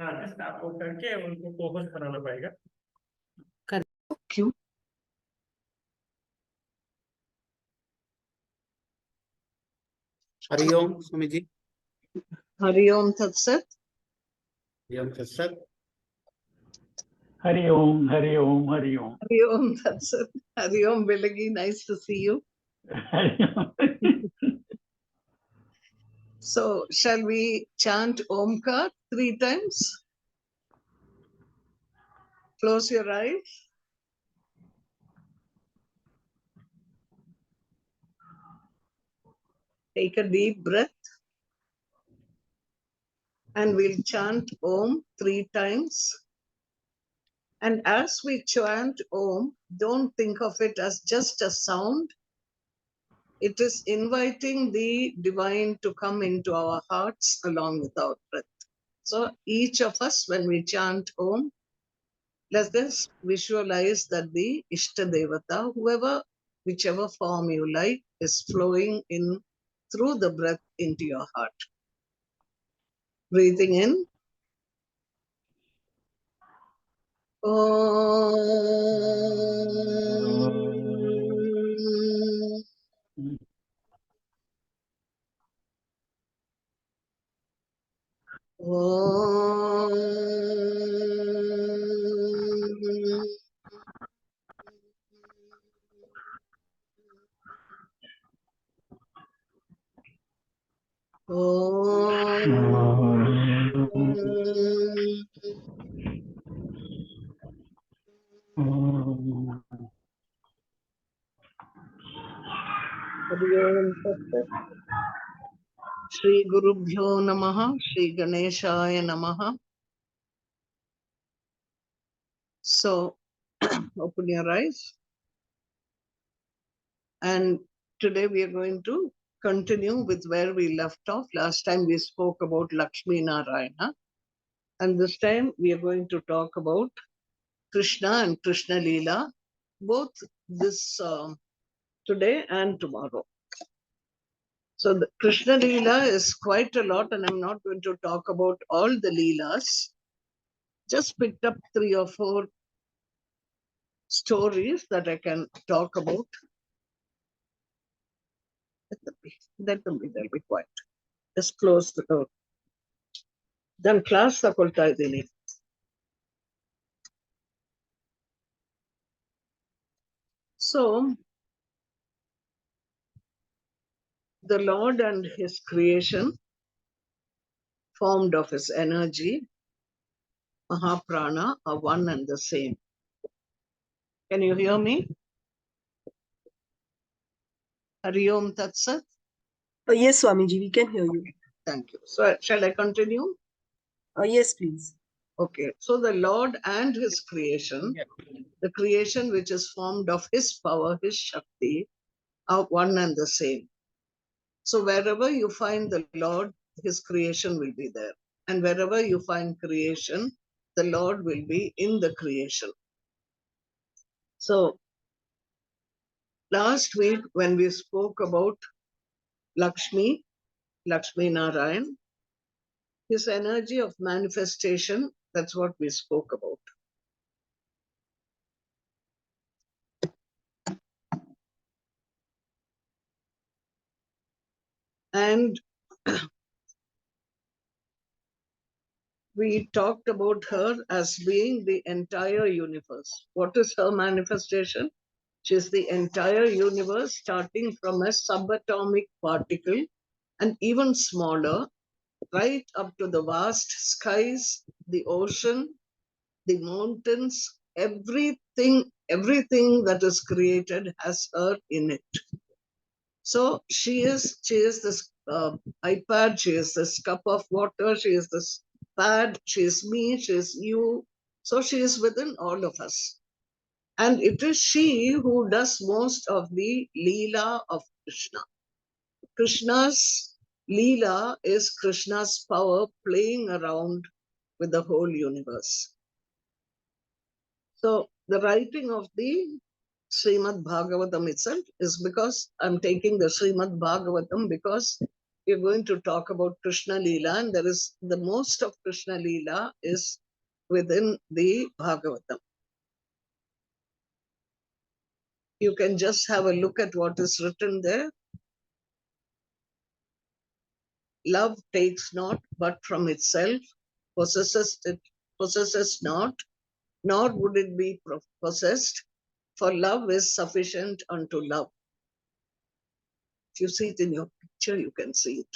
हाँ, स्टाफ को करके उनको फोकस बनाना पड़ेगा। क्यों? हरि ओम स्वामी जी। हरि ओम तत्सत। हरि ओम तत्सत। हरि ओम, हरि ओम, हरि ओम। Hari Om Tatsat. Hari Om Bilagi, nice to see you. So, shall we chant Omkar 3 times? Close your eyes. Take a deep breath. And we'll chant Om 3 times. And as we chant Om, don't think of it as just a sound. It is inviting the divine to come into our hearts along with our breath. So each of us, when we chant Om, let us visualize that the Ishta Devata, whoever, whichever form you like, is flowing in through the breath into your heart. Breathing in. Om. Shri Gurubhyo Namaha, Shri Ganeshaya Namaha. So, open your eyes. And today we are going to continue with where we left off. Last time we spoke about Lakshmi Narayana. And this time we are going to talk about Krishna and Krishna Leela, both this today and tomorrow. So the Krishna Leela is quite a lot, and I'm not going to talk about all the Leelas. Just picked up 3 or 4 stories that I can talk about. Let them be, they'll be quiet. Just close the door. Then class takolta idini. So, the Lord and his creation, formed of his energy, Mahaprana, are one and the same. Can you hear me? Hari Om Tat Sat. Yes, Swamiji, we can hear you. Thank you. So, shall I continue? Yes, please. Okay. So, the Lord and his creation, the creation which is formed of his power, his Shakti, are one and the same. So, wherever you find the Lord, his creation will be there. And wherever you find creation, the Lord will be in the creation. So, last week when we spoke about Lakshmi Narayan, his energy of manifestation, that's what we spoke about. And we talked about her as being the entire universe. What is her manifestation? She is the entire universe, starting from a subatomic particle and even smaller, right up to the vast skies, the ocean, the mountains, everything that is created has her in it. So she is this iPad, she is this cup of water, she is this pad, she is me, she is you. So she is within all of us. And it is she who does most of the Leela of Krishna. Krishna's Leela is Krishna's power playing around with the whole universe. So the writing of the Srimad Bhagavatam itself is because I'm taking the Srimad Bhagavatam because we're going to talk about Krishna Leela, and there is the most of Krishna Leela is within the Bhagavatam. You can just have a look at what is written there. Love takes not, but from itself possesses not, nor would it be possessed, for love is sufficient unto love. If you see it in your picture, you can see it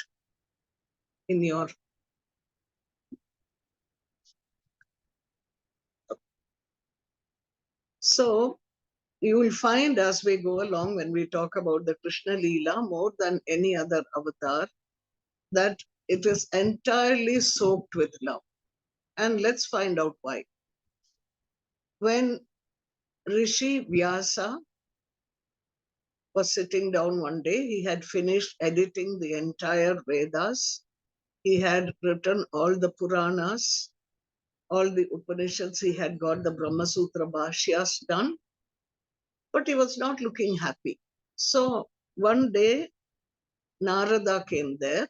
in your. So you will find as we go along, when we talk about the Krishna Leela, more than any other avatar, that it is entirely soaked with love. And let's find out why. When Rishi Vyasa was sitting down one day, he had finished editing the entire Vedas. He had written all the Puranas, all the Upanishads. He had got the Brahma Sutra Bhashyas done, but he was not looking happy. So one day, Narada came there,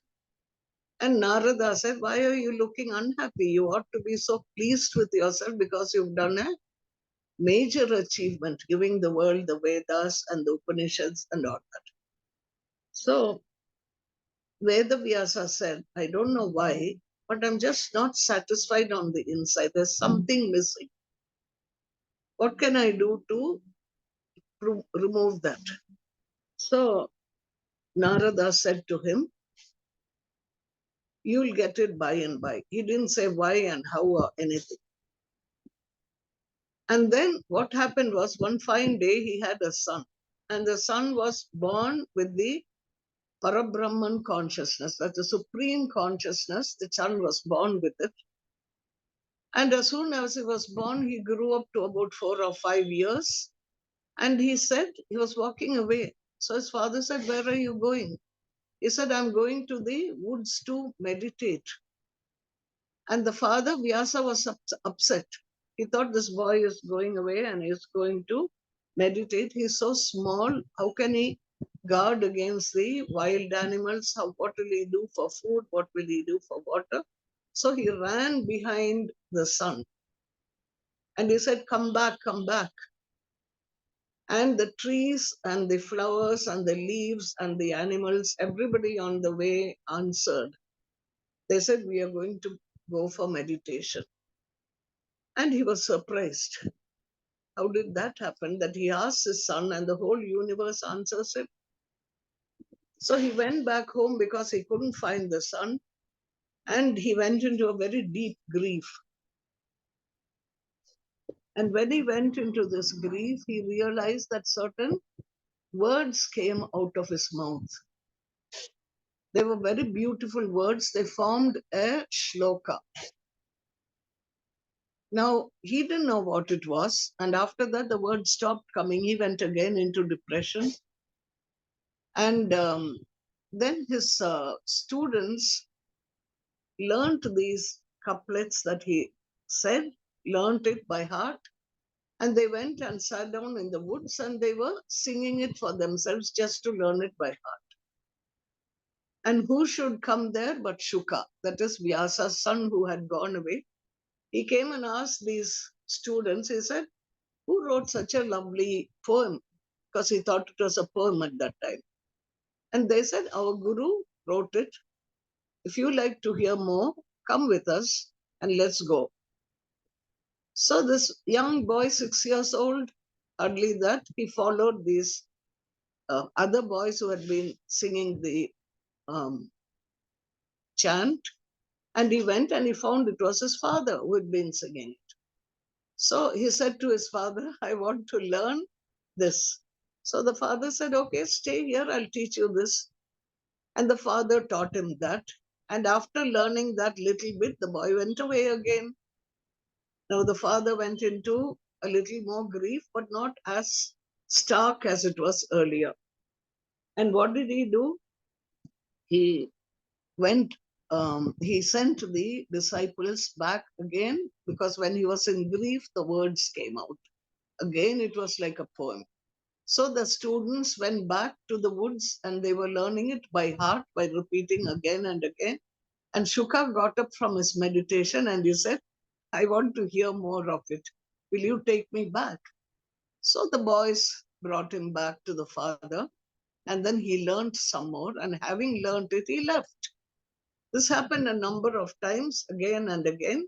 and Narada said, "Why are you looking unhappy? You ought to be so pleased with yourself because you've done a major achievement, giving the world the Vedas and the Upanishads and all that." So Vedavyasa said, "I don't know why, but I'm just not satisfied on the inside. There's something missing. What can I do to remove that?" So Narada said to him, "You'll get it by and by." He didn't say why and how or anything. And then what happened was, one fine day he had a son, and the son was born with the Parabrahman consciousness, that's the supreme consciousness. The son was born with it. And as soon as he was born, he grew up to about 4 or 5 years. And he said he was walking away. So his father said, "Where are you going?" He said, "I'm going to the woods to meditate." And the father, Vyasa, was upset. He thought this boy is going away and is going to meditate. He's so small. How can he guard against the wild animals? What will he do for food? What will he do for water? So he ran behind the son. And he said, "Come back, come back." And the trees and the flowers and the leaves and the animals, everybody on the way answered. They said, "We are going to go for meditation." And he was surprised. How did that happen? That he asked his son and the whole universe answers him. So he went back home because he couldn't find the son, and he went into a very deep grief. And when he went into this grief, he realized that certain words came out of his mouth. They were very beautiful words. They formed a shloka. Now, he didn't know what it was. And after that, the word stopped coming. He went again into depression. And then his students learned these couplets that he said, learned it by heart. And they went and sat down in the woods and they were singing it for themselves just to learn it by heart. And who should come there but Shuka, that is Vyasa's son who had gone away. He came and asked these students, he said, "Who wrote such a lovely poem?" Because he thought it was a poem at that time. And they said, "Our Guru wrote it. If you like to hear more, come with us and let's go." So this young boy, 6 years old, hardly that, he followed these other boys who had been singing the chant, and he went and he found it was his father who had been singing it. So he said to his father, "I want to learn this." So the father said, "Okay, stay here, I'll teach you this." And the father taught him that. And after learning that little bit, the boy went away again. Now the father went into a little more grief, but not as stark as it was earlier. And what did he do? He went, he sent the disciples back again, because when he was in grief, the words came out. Again, it was like a poem. So the students went back to the woods and they were learning it by heart by repeating again and again. And Shuka got up from his meditation and he said, I want to hear more of it. Will you take me back? So the boys brought him back to the father, and then he learned some more, and having learned it, he left. This happened a number of times, again and again.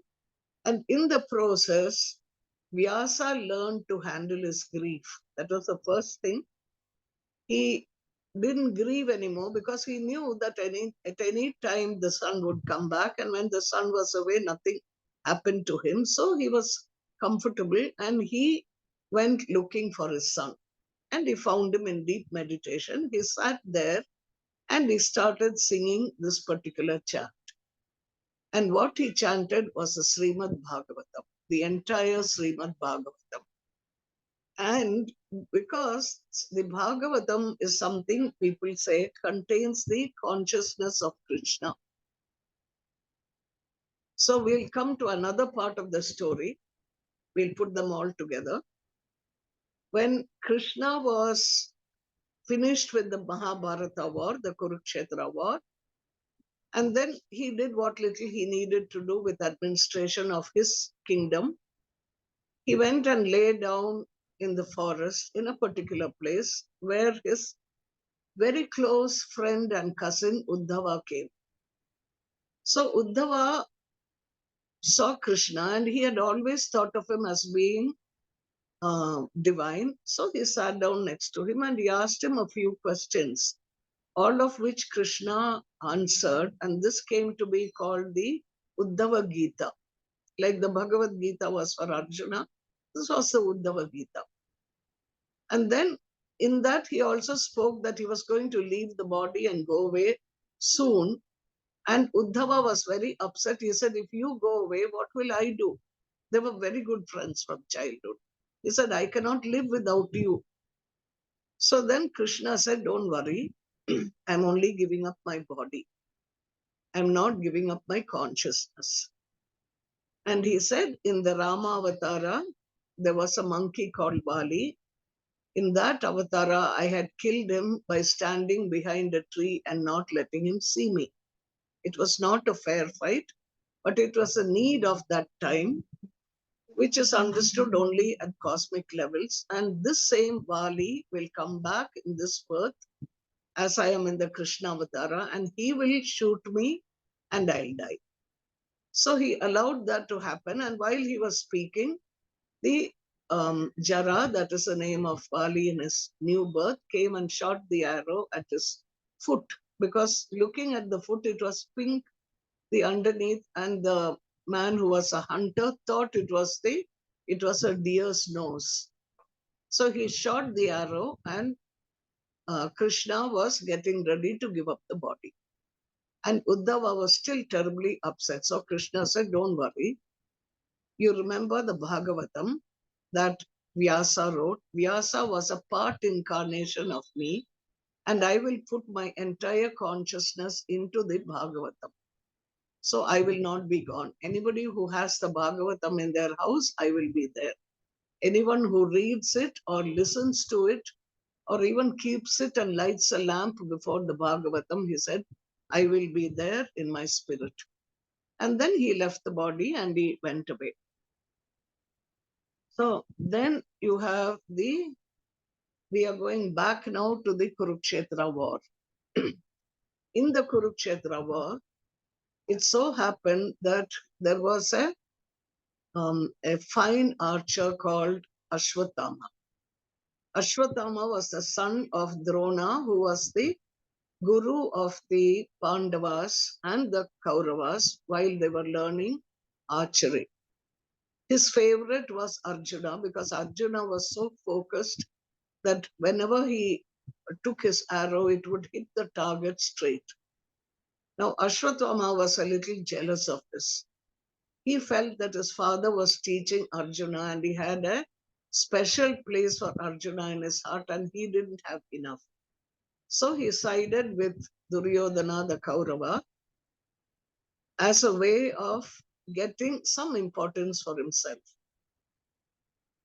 And in the process, Vyasa learned to handle his grief. That was the first thing. He didn't grieve anymore because he knew that at any time the sun would come back, and when the sun was away, nothing happened to him. So he was comfortable and he went looking for his son. And he found him in deep meditation. He sat there and he started singing this particular chant. And what he chanted was the Srimad Bhagavatam, the entire Srimad Bhagavatam. And because the Bhagavatam is something people say contains the consciousness of Krishna. So we'll come to another part of the story. We'll put them all together. When Krishna was finished with the Mahabharata war, the Kurukshetra war, and then he did what little he needed to do with administration of his kingdom. He went and lay down in the forest in a particular place where his very close friend and cousin Uddhava came. So Uddhava saw Krishna and he had always thought of him as being divine. So he sat down next to him and he asked him a few questions, all of which Krishna answered. And this came to be called the Uddhava Gita. Like the Bhagavad Gita was for Arjuna, this was the Uddhava Gita. And then in that, he also spoke that he was going to leave the body and go away soon. And Uddhava was very upset. He said, if you go away, what will I do? They were very good friends from childhood. He said, I cannot live without you. So then Krishna said, don't worry. I'm only giving up my body. I'm not giving up my consciousness. And he said, in the Rama Avatara, there was a monkey called Bali. In that avatara, I had killed him by standing behind a tree and not letting him see me. It was not a fair fight, but it was a need of that time, which is understood only at cosmic levels. And this same Bali will come back in this birth as I am in the Krishna avatara, and he will shoot me and I'll die. So he allowed that to happen. And while he was speaking, the Jara, that is the name of Bali in his new birth, came and shot the arrow at his foot, because looking at the foot, it was pink, the underneath, and the man who was a hunter thought it was a deer's nose. So he shot the arrow, and Krishna was getting ready to give up the body. And Uddhava was still terribly upset. So Krishna said, don't worry. You remember the Bhagavatam that Vyasa wrote. Vyasa was a part incarnation of me, and I will put my entire consciousness into the Bhagavatam. So I will not be gone. Anybody who has the Bhagavatam in their house, I will be there. Anyone who reads it or listens to it or even keeps it and lights a lamp before the Bhagavatam, he said, I will be there in my spirit. And then he left the body and he went away. So then you have we are going back now to the Kurukshetra war. In the Kurukshetra war, it so happened that there was a fine archer called Ashwatthama. Ashwatthama was the son of Drona, who was the guru of the Pandavas and the Kauravas while they were learning archery. His favorite was Arjuna, because Arjuna was so focused that whenever he took his arrow, it would hit the target straight. Now, Ashwatthama was a little jealous of this. He felt that his father was teaching Arjuna and he had a special place for Arjuna in his heart, and he didn't have enough. So he sided with Duryodhana, the Kaurava, as a way of getting some importance for himself.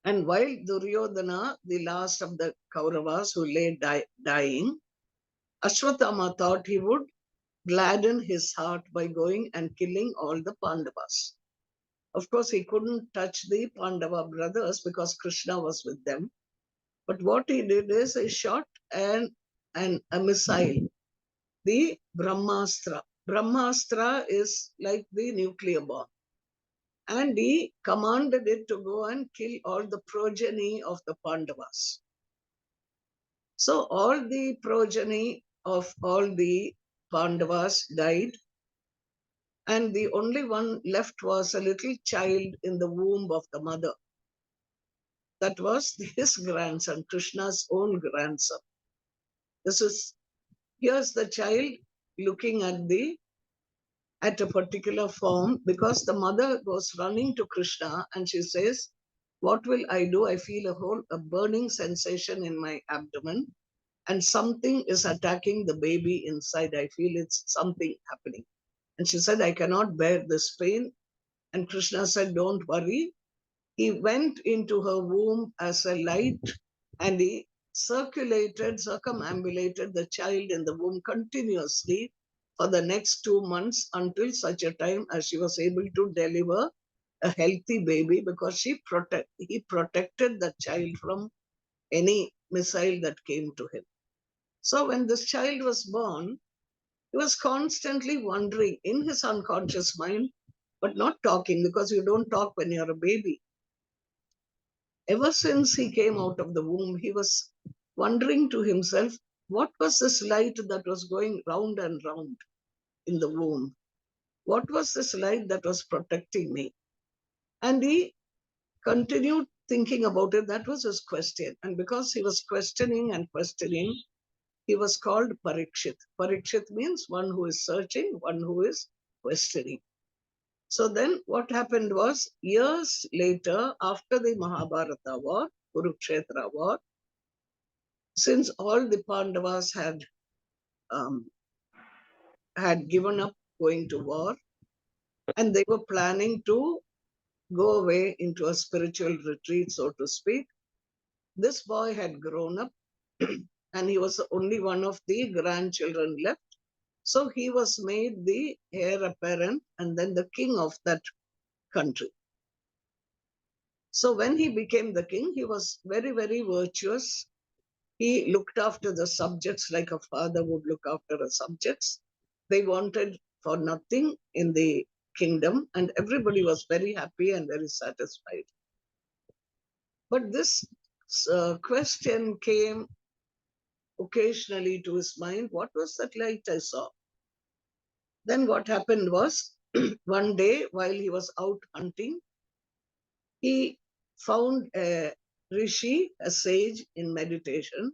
And while Duryodhana, the last of the Kauravas who lay dying, Ashwatthama thought he would gladden his heart by going and killing all the Pandavas. Of course, he couldn't touch the Pandava brothers because Krishna was with them. But what he did is he shot a missile, the Brahmastra. Brahmastra is like the nuclear bomb. And he commanded it to go and kill all the progeny of the Pandavas. So all the progeny of all the Pandavas died, and the only one left was a little child in the womb of the mother. That was his grandson, Krishna's own grandson. Here's the child looking at a particular form, because the mother goes running to Krishna and she says, what will I do? I feel a burning sensation in my abdomen and something is attacking the baby inside. I feel it's something happening. And she said, I cannot bear this pain. And Krishna said, don't worry. He went into her womb as a light and he circumambulated the child in the womb continuously for the next 2 months until such a time as she was able to deliver a healthy baby, because he protected the child from any missile that came to him. So when this child was born, he was constantly wondering in his unconscious mind, but not talking, because you don't talk when you're a baby. Ever since he came out of the womb, he was wondering to himself, what was this light that was going round and round in the womb? What was this light that was protecting me? And he continued thinking about it. That was his question. And because he was questioning and questioning, he was called Parikshit. Parikshit means one who is searching, one who is questioning. So then what happened was, years later, after the Mahabharata war, Kurukshetra war, since all the Pandavas had given up going to war, and they were planning to go away into a spiritual retreat, so to speak, this boy had grown up and he was only one of the grandchildren left. So he was made the heir apparent and then the king of that country. So when he became the king, he was very, very virtuous. He looked after the subjects like a father would look after the subjects. They wanted for nothing in the kingdom, and everybody was very happy and very satisfied. But this question came occasionally to his mind, what was that light I saw? Then what happened was, one day while he was out hunting, he found a rishi, a sage in meditation,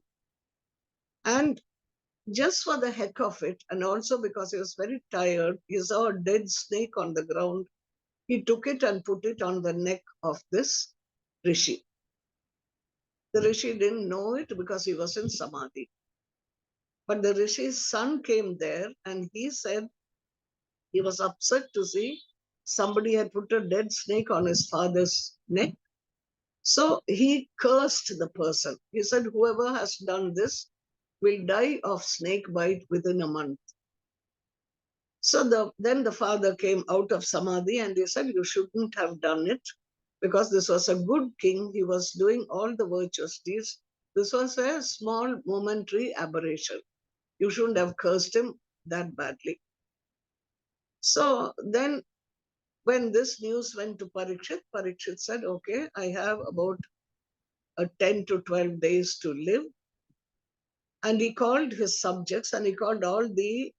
and just for the heck of it, and also because he was very tired, he saw a dead snake on the ground. He took it and put it on the neck of this rishi. The rishi didn't know it because he was in samadhi. But the rishi's son came there and he said he was upset to see somebody had put a dead snake on his father's neck. So he cursed the person. He said, whoever has done this will die of snake bite within a month. So then the father came out of samadhi and he said, you shouldn't have done it because this was a good king. He was doing all the virtuous deeds. This was a small momentary aberration. You shouldn't have cursed him that badly. So then when this news went to Parikshit, Parikshit said, okay, I have about 10 to 12 days to live. And he called his subjects and he called all the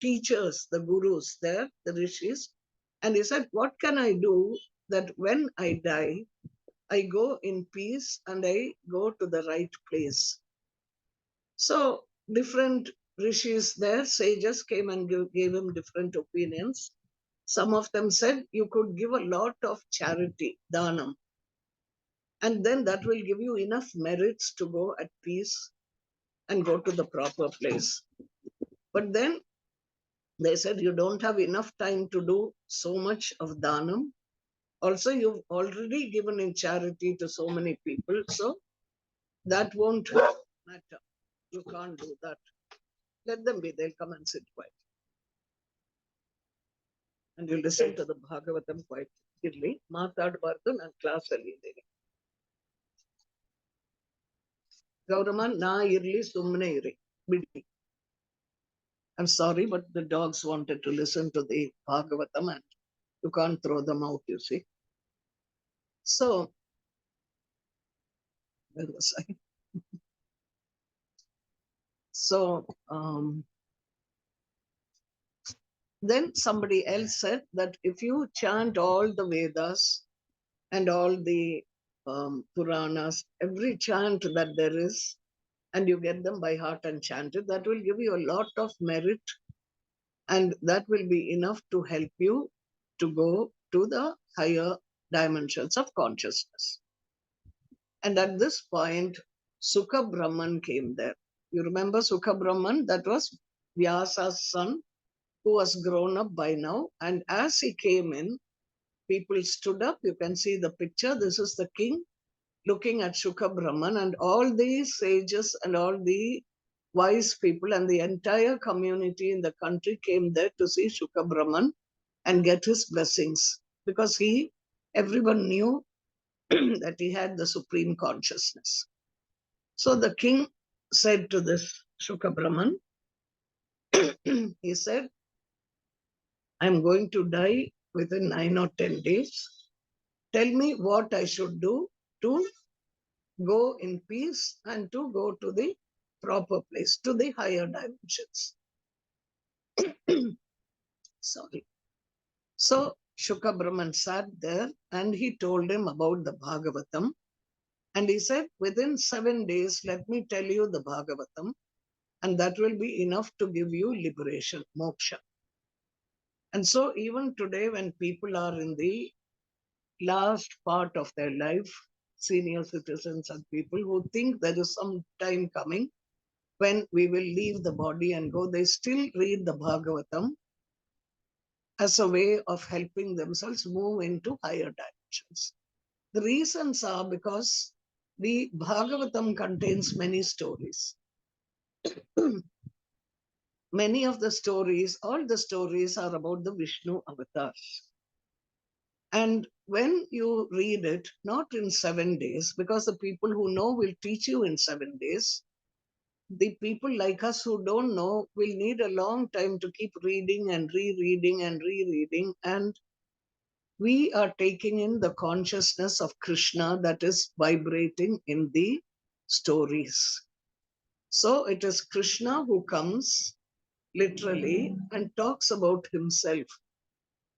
teachers, the gurus there, the rishis. And he said, what can I do that when I die, I go in peace and I go to the right place? So different rishis there, sages came and gave him different opinions. Some of them said you could give a lot of charity, dhanam, and then that will give you enough merits to go at peace and go to the proper place. But then they said you don't have enough time to do so much of dhanam. Also, you've already given in charity to so many people, so that won't matter. You can't do that. Let them be, they'll come and sit quiet. And you listen to the Bhagavatam quietly. Mathadvarthan and class alideri. Gauraman na irli sumne iri. Bidi. I'm sorry, but the dogs wanted to listen to the Bhagavatam and you can't throw them out, you see. So, where was I? So, then somebody else said that if you chant all the Vedas and all the Puranas, every chant that there is, and you get them by heart and chant it, that will give you a lot of merit and that will be enough to help you to go to the higher dimensions of consciousness. And at this point, Sukha Brahman came there. You remember Sukha Brahman? That was Vyasa's son, who was grown up by now. And as he came in, people stood up. You can see the picture. This is the king looking at Sukha Brahman, and all these sages and all the wise people and the entire community in the country came there to see Sukha Brahman and get his blessings, because everyone knew that he had the supreme consciousness. So the king said to this Sukha Brahman, he said, I'm going to die within 9 or 10 days. Tell me what I should do to go in peace and to go to the proper place, to the higher dimensions. Sorry. So Shuka Brahman sat there and he told him about the Bhagavatam. And he said, within 7 days, let me tell you the Bhagavatam, and that will be enough to give you liberation, moksha. And so even today, when people are in the last part of their life, senior citizens and people who think there is some time coming when we will leave the body and go, they still read the Bhagavatam as a way of helping themselves move into higher dimensions. The reasons are because the Bhagavatam contains many stories. Many of the stories, all the stories are about the Vishnu avatars. And when you read it, not in 7 days, because the people who know will teach you in 7 days, the people like us who don't know will need a long time to keep reading and rereading and rereading. And we are taking in the consciousness of Krishna that is vibrating in the stories. So it is Krishna who comes literally and talks about himself.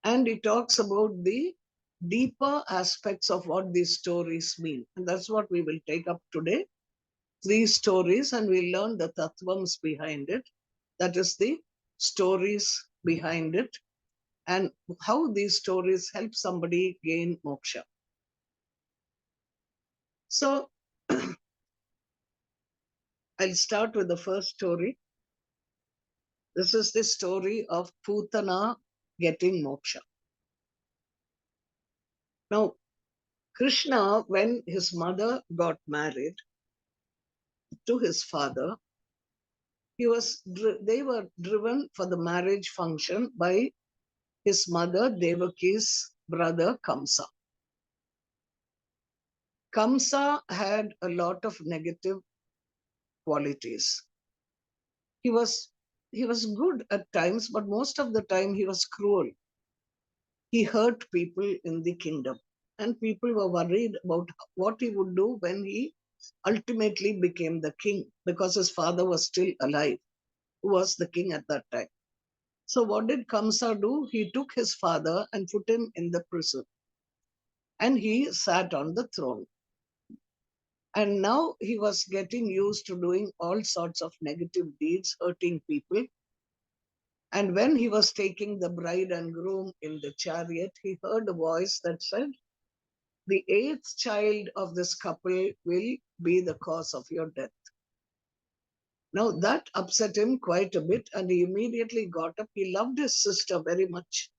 And he talks about the deeper aspects of what these stories mean. And that's what we will take up today. 3 stories, and we learn the tattvams behind it. That is the stories behind it and how these stories help somebody gain moksha. So I'll start with the first story. This is the story of Putana getting moksha. Now, Krishna, when his mother got married to his father, they were driven for the marriage function by his mother Devaki's brother Kamsa. Kamsa had a lot of negative qualities. He was good at times, but most of the time he was cruel. He hurt people in the kingdom, and people were worried about what he would do when he ultimately became the king, because his father was still alive, who was the king at that time. So what did Kamsa do? He took his father and put him in the prison. And he sat on the throne. And now he was getting used to doing all sorts of negative deeds, hurting people. And when he was taking the bride and groom in the chariot, he heard a voice that said, the 8th child of this couple will be the cause of your death. Now that upset him quite a bit, and he immediately got up. He loved his sister very much.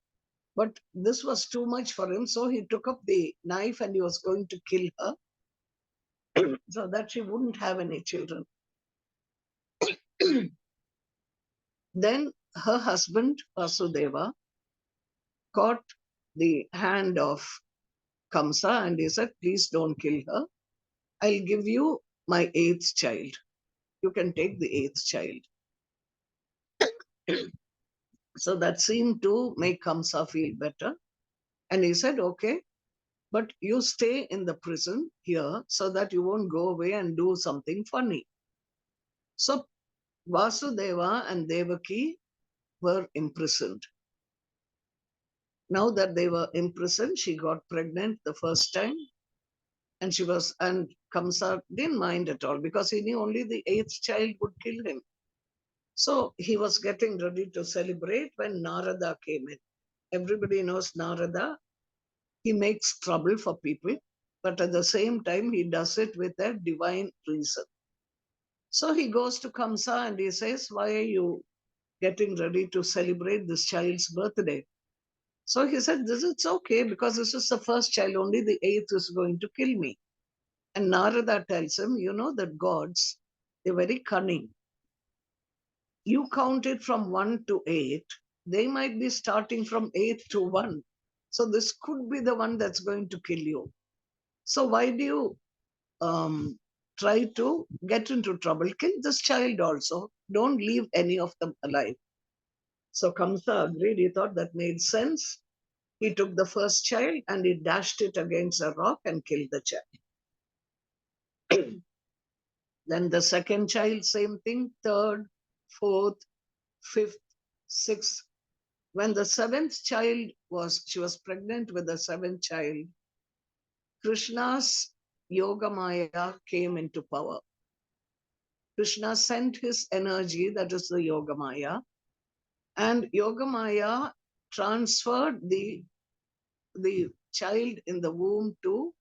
But this was too much for him, so he took up the knife and he was going to kill her so that she wouldn't have any children. Then her husband, Vasudeva, caught the hand of Kamsa and he said, please don't kill her. I'll give you my 8th child. You can take the 8th child. So that seemed to make Kamsa feel better. And he said, okay, but you stay in the prison here so that you won't go away and do something funny. So Vasudeva and Devaki were imprisoned. Now that they were imprisoned, she got pregnant the first time. And Kamsa didn't mind at all because he knew only the 8th child would kill him. So he was getting ready to celebrate when Narada came in. Everybody knows Narada. He makes trouble for people, but at the same time, he does it with a divine reason. So he goes to Kamsa and he says, why are you getting ready to celebrate this child's birthday? So he said, it's okay because this is the first child, only the 8th is going to kill me. And Narada tells him, you know that gods, they're very cunning. You count it from 1 to 8, they might be starting from 8 to 1. So this could be the one that's going to kill you. So why do you try to get into trouble? Kill this child also. Don't leave any of them alive. So Kamsa agreed. He thought that made sense. He took the first child and he dashed it against a rock and killed the child. Then the second child, same thing, 3rd, 4th, 5th, 6th. When the 7th child she was pregnant with the 7th child, Krishna's Yoga Maya came into power. Krishna sent his energy, that is the Yoga Maya, and Yoga Maya transferred the child in the womb to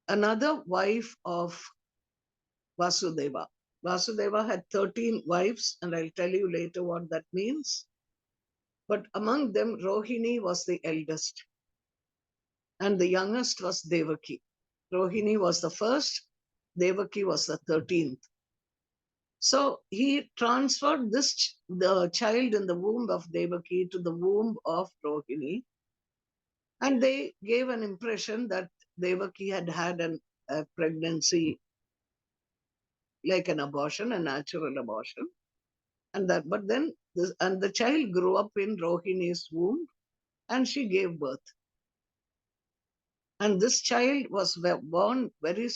another wife of Vasudeva. Vasudeva had 13 wives, and I'll tell you later what that means. But among them, Rohini was the eldest, and the youngest was Devaki. Rohini was the first, Devaki was the 13th. So he transferred the child in the womb of Devaki to the womb of Rohini, and they gave an impression that Devaki had had a pregnancy like an abortion, a natural abortion, but then the child grew up in Rohini's womb, and she gave birth. And this child was born very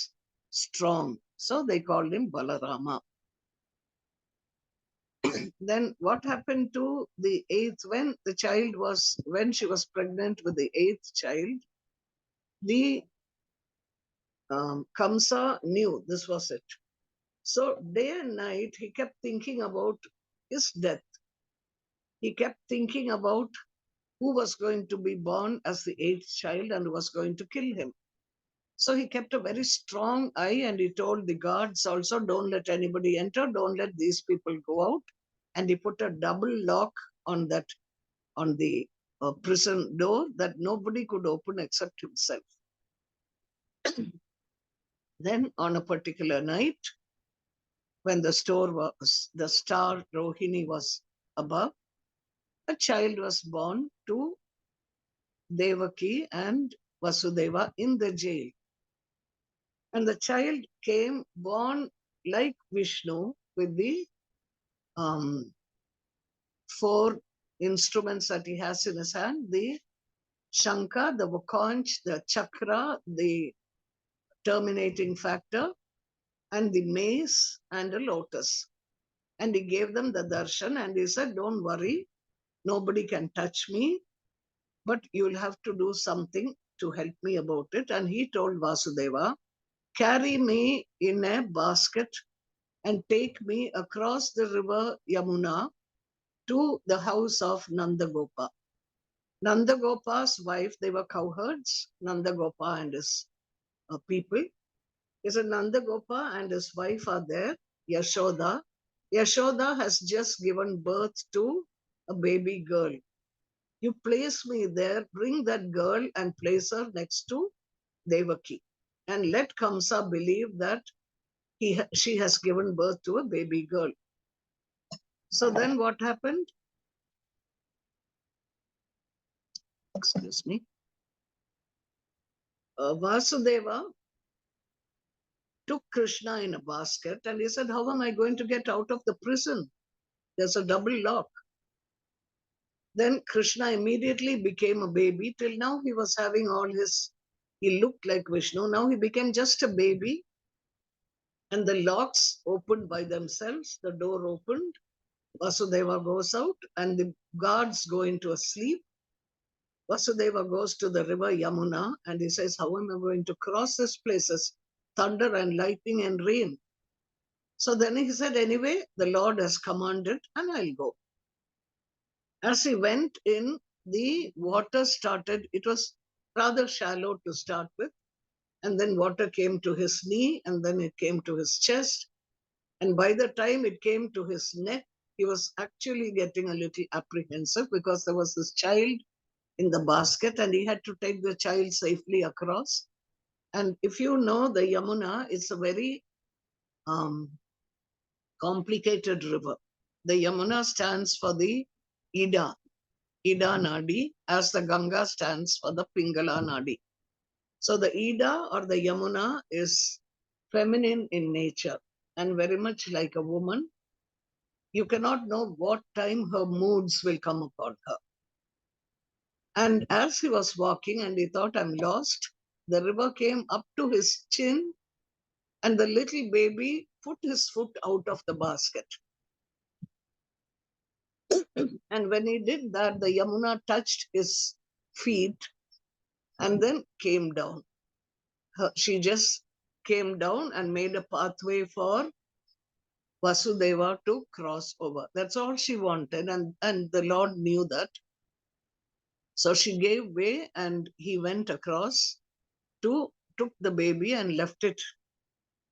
strong, so they called him Balarama. Then what happened to the 8th, when she was pregnant with the 8th child, the Kamsa knew this was it. So day and night, he kept thinking about his death. He kept thinking about who was going to be born as the 8th child and who was going to kill him. So he kept a very strong eye and he told the guards also, don't let anybody enter, don't let these people go out. And he put a double lock on the prison door that nobody could open except himself. Then on a particular night, when the star Rohini was above, a child was born to Devaki and Vasudeva in the jail. And the child came born like Vishnu with the 4 instruments that he has in his hand, the Shankha, the Vakonch, the Chakra, the terminating factor, and the mace and a lotus. And he gave them the darshan and he said, don't worry, nobody can touch me, but you'll have to do something to help me about it. And he told Vasudeva, carry me in a basket and take me across the river Yamuna to the house of Nandagopa. Nandagopa's wife, they were cowherds, Nandagopa and his people. He said, Nandagopa and his wife are there, Yashoda. Yashoda has just given birth to a baby girl. You place me there, bring that girl and place her next to Devaki. And let Kamsa believe that she has given birth to a baby girl. So then what happened? Excuse me. Vasudeva took Krishna in a basket and he said, how am I going to get out of the prison? There's a double lock. Then Krishna immediately became a baby. Till now he was having he looked like Vishnu. Now he became just a baby. And the locks opened by themselves. The door opened. Vasudeva goes out and the guards go into a sleep. Vasudeva goes to the river Yamuna and he says, how am I going to cross this places? Thunder and lightning and rain. So then he said, anyway, the Lord has commanded and I'll go. As he went in, the water started, it was rather shallow to start with. And then water came to his knee and then it came to his chest. And by the time it came to his neck, he was actually getting a little apprehensive because there was this child in the basket and he had to take the child safely across. And if you know the Yamuna, it's a very complicated river. The Yamuna stands for the Ida Nadi, as the Ganga stands for the Pingala Nadi. So the Ida or the Yamuna is feminine in nature and very much like a woman. You cannot know what time her moods will come upon her. And as he was walking and he thought, I'm lost, the river came up to his chin and the little baby put his foot out of the basket. And when he did that, the Yamuna touched his feet and then came down. She just came down and made a pathway for Vasudeva to cross over. That's all she wanted. And the Lord knew that. So she gave way and he went across took the baby and left it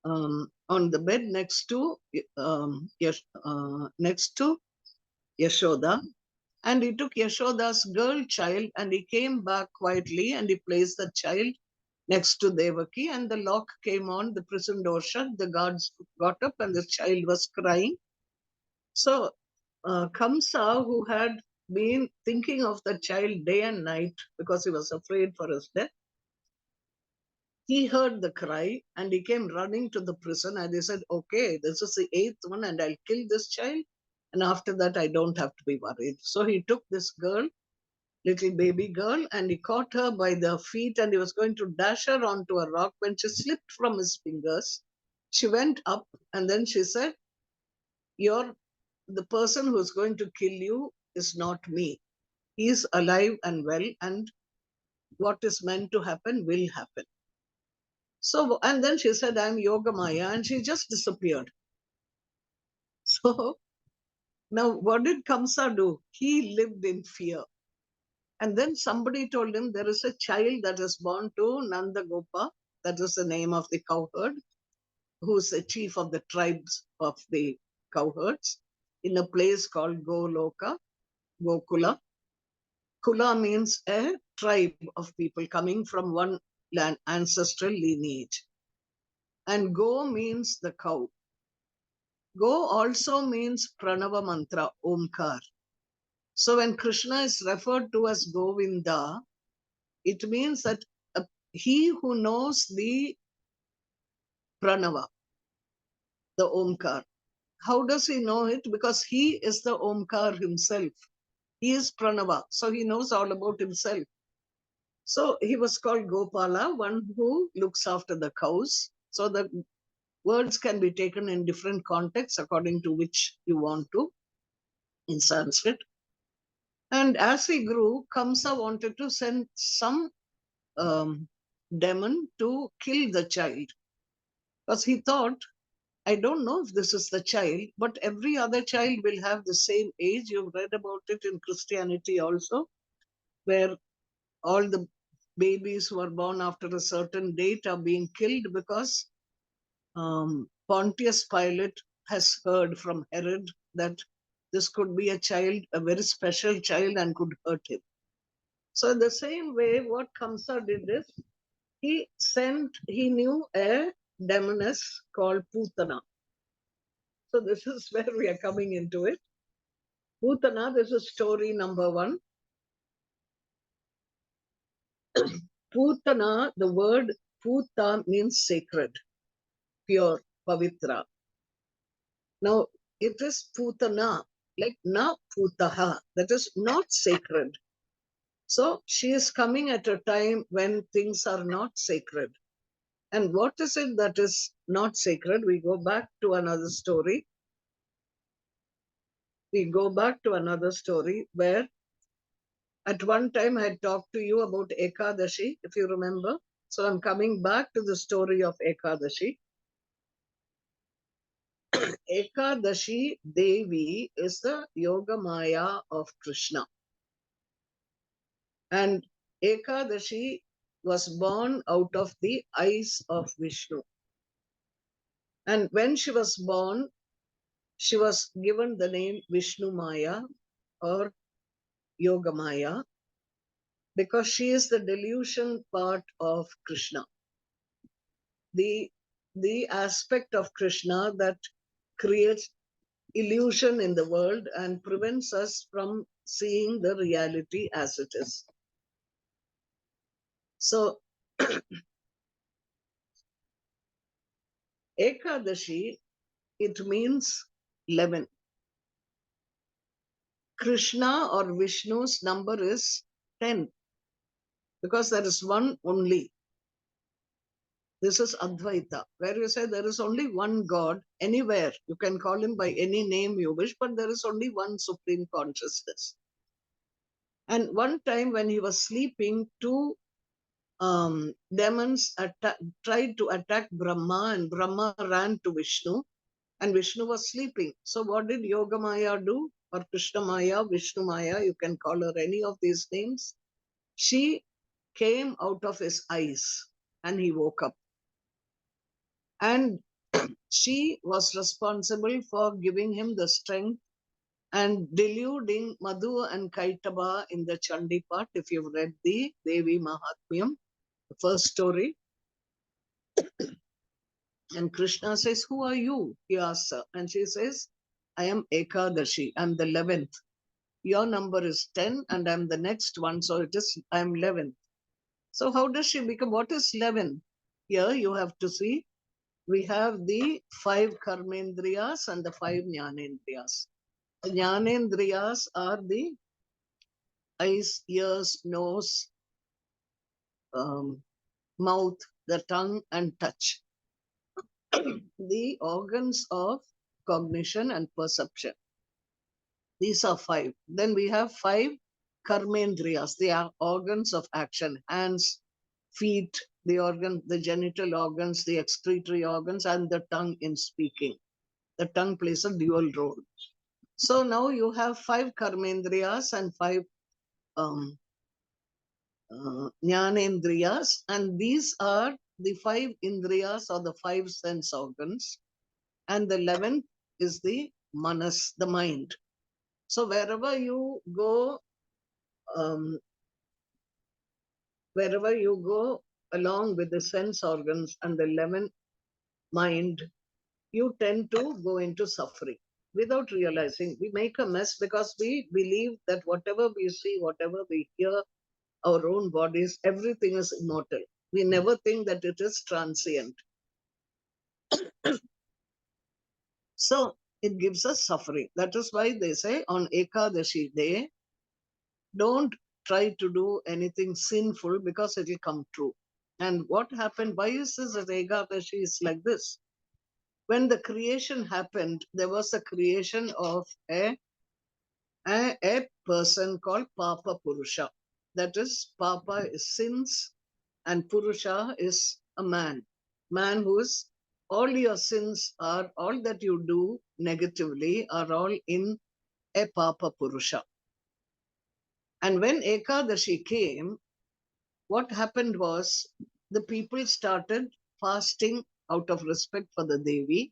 on the bed next to Yashoda. And he took Yashoda's girl child and he came back quietly and he placed the child next to Devaki and the lock came on, the prison door shut, the guards got up and the child was crying. So Kamsa, who had been thinking of the child day and night because he was afraid for his death, he heard the cry and he came running to the prison and he said, okay, this is the 8th one and I'll kill this child. And after that, I don't have to be worried. So he took this girl, little baby girl, and he caught her by the feet and he was going to dash her onto a rock when she slipped from his fingers. She went up and then she said, the person who's going to kill you is not me. He is alive and well and what is meant to happen will happen. So, and then she said, I'm Yoga Maya, and she just disappeared. So, now what did Kamsa do? He lived in fear. And then somebody told him there is a child that is born to Nanda Gopa, that is the name of the cowherd, who's the chief of the tribes of the cowherds, in a place called Goloka, Gokula. Kula means a tribe of people coming from one ancestral lineage. And Go means the cow. Go also means Pranava Mantra, Omkar. So when Krishna is referred to as Govinda, it means that he who knows the Pranava, the Omkar. How does he know it? Because he is the Omkar himself. He is Pranava, so he knows all about himself. So he was called Gopala, one who looks after the cows. So the words can be taken in different contexts according to which you want to in Sanskrit. And as he grew, Kamsa wanted to send some demon to kill the child. Because he thought, I don't know if this is the child, but every other child will have the same age. You've read about it in Christianity also, where all the babies who are born after a certain date are being killed because Pontius Pilate has heard from Herod that this could be a child, a very special child, and could hurt him. So the same way, what Kamsa did is, he knew a demoness called Putana. So this is where we are coming into it. Putana, this is story number 1. Putana, the word Puta means sacred, pure, pavitra. Now, it is Putana, like na Putaha, that is not sacred. So she is coming at a time when things are not sacred. And what is it that is not sacred? We go back to another story. Where at one time I had talked to you about Ekadashi, if you remember. So I'm coming back to the story of Ekadashi. Ekadashi Devi is the Yoga Maya of Krishna. And Ekadashi was born out of the eyes of Vishnu. And when she was born, she was given the name Vishnu Maya or Yoga Maya because she is the delusion part of Krishna. The aspect of Krishna that creates illusion in the world and prevents us from seeing the reality as it is. So, Ekadashi, it means 11. Krishna or Vishnu's number is 10 because there is one only. This is Advaita, where you say there is only one God anywhere. You can call him by any name you wish, but there is only one supreme consciousness. And one time when he was sleeping, two demons tried to attack Brahma, and Brahma ran to Vishnu, and Vishnu was sleeping. So what did Yoga Maya do? Or Krishna Maya, Vishnu Maya, you can call her any of these names. She came out of his eyes and he woke up. And she was responsible for giving him the strength and deluding Madhu and Kaitaba in the Chandi part. If you've read the Devi Mahatmyam, the first story. And Krishna says, who are you? He asks her. And she says, I am Ekadashi. I'm the 11th. Your number is 10 and I'm the next one. So it is, I'm 11th. So how does she become? What is 11? Here you have to see, we have the 5 karmendriyas and the 5 jnanendriyas. The jnanendriyas are the eyes, ears, nose, mouth, the tongue, and touch. The organs of cognition and perception. These are 5. Then we have 5 karmendriyas. They are organs of action. Hands, feet, the genital organs, the excretory organs, and the tongue in speaking. The tongue plays a dual role. So now you have 5 karmendriyas and 5 jnanendriyas, and these are the 5 indriyas or the 5 sense organs, and the 11th is the manas, the mind. So wherever you go along with the sense organs and the 11th mind, you tend to go into suffering without realizing. We make a mess because we believe that whatever we see, whatever we hear, our own bodies, everything is immortal. We never think that it is transient. So it gives us suffering. That is why they say on Ekadashi day, don't try to do anything sinful because it will come true. And what happened? Why is this that Ekadashi is like this? When the creation happened, there was a creation of a person called Papa Purusha. That is, Papa is sins and Purusha is a man. Man who is, all your sins are, all that you do negatively are all in a Papa Purusha. And when Ekadashi came, what happened was the people started fasting out of respect for the Devi,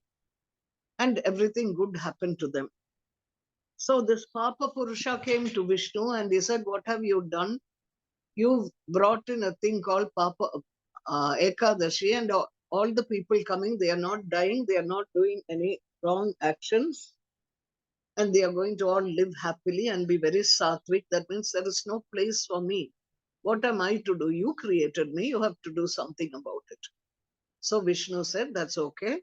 and everything good happened to them. So this Papa Purusha came to Vishnu and he said, what have you done? you've brought in a thing called Papa Ekadashi, and all the people coming, they are not dying, they are not doing any wrong actions, and they are going to all live happily and be very sattvic. That means there is no place for me. What am I to do? You created me, you have to do something about it. So Vishnu said, that's okay.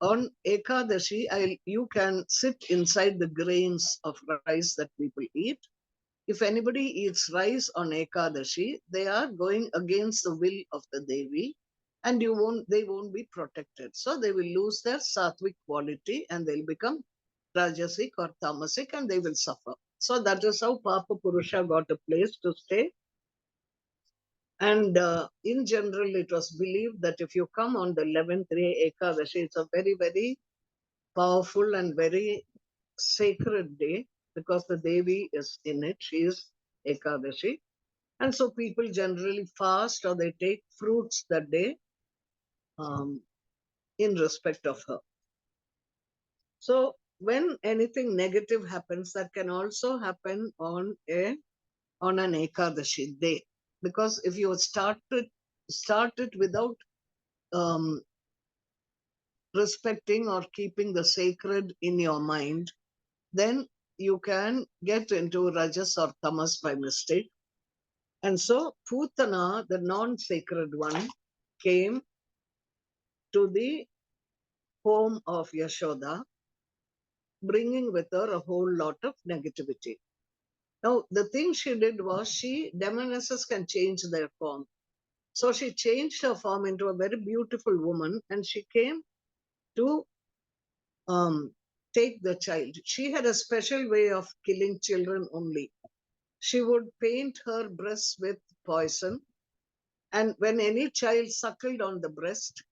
On Ekadashi, you can sit inside the grains of rice that people eat. If anybody eats rice on Ekadashi, they are going against the will of the Devi, and they won't be protected. So they will lose their sattvic quality and they'll become rajasic or tamasic, and they will suffer. So that is how Papa Purusha got a place to stay. And in general, it was believed that if you come on the 11th day Ekadashi, it's a very, very powerful and very sacred day because the Devi is in it. She is Ekadashi. And so people generally fast or they take fruits that day in respect of her. So when anything negative happens, that can also happen on an Ekadashi day. Because if you start it without respecting or keeping the sacred in your mind, then you can get into rajas or tamas by mistake. And so Putana, the non-sacred one, came to the home of Yashoda, bringing with her a whole lot of negativity. Now, the thing she did was demonesses can change their form. So she changed her form into a very beautiful woman, and she came to take the child. She had a special way of killing children only. She would paint her breasts with poison, and when any child suckled on the breast,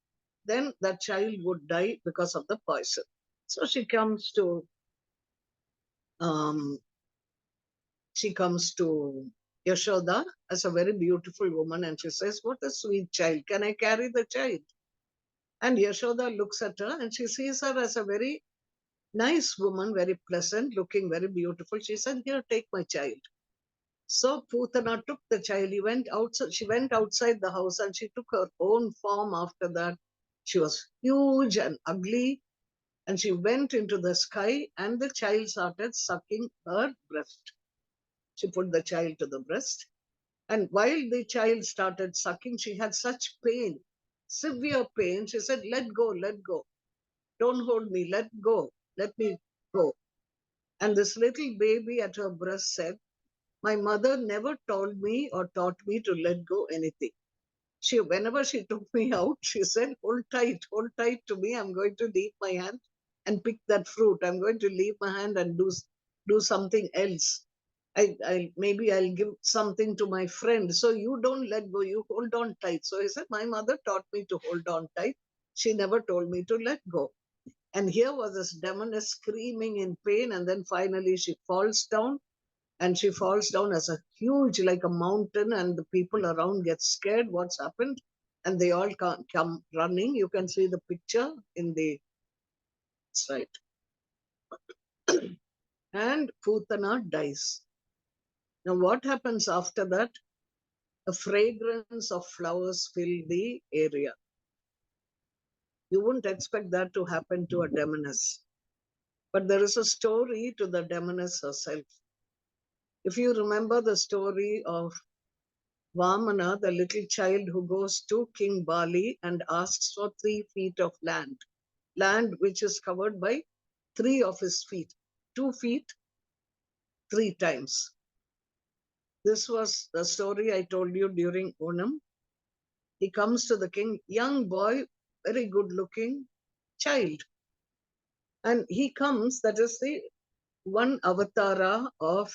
then that child would die because of the poison. So she comes to Yashoda as a very beautiful woman, and she says, "What a sweet child! Can I carry the child?" And Yashoda looks at her and she sees her as a very nice woman, very pleasant, looking very beautiful. She said, "Here, take my child." So Putana took the child. She went outside the house and she took her own form after that. She was huge and ugly, and she went into the sky, and the child started sucking her breast. She put the child to the breast, and while the child started sucking, she had such pain, severe pain. She said, let go, don't hold me, let go, let me go." And this little baby at her breast said, "My mother never told me or taught me to let go anything. Whenever she took me out, she said, hold tight to me. I'm going to leave my hand and pick that fruit. I'm going to leave my hand and do something else. Maybe I'll give something to my friend. So you don't let go, you hold on tight." So he said, "My mother taught me to hold on tight. She never told me to let go." And here was this demoness screaming in pain, and then finally she falls down, and she falls down as a huge, like a mountain, and the people around get scared. What's happened? And they all come running. You can see the picture in the slide. And Putana dies. Now what happens after that? A fragrance of flowers fill the area. You wouldn't expect that to happen to a demoness. But there is a story to the demoness herself. If you remember the story of Vamana, the little child who goes to King Bali and asks for 3 feet of land which is covered by 3 of his feet, 2 feet, 3 times. This was the story I told you during Onam. He comes to the king, young boy, very good looking child. And he comes, that is the one avatara of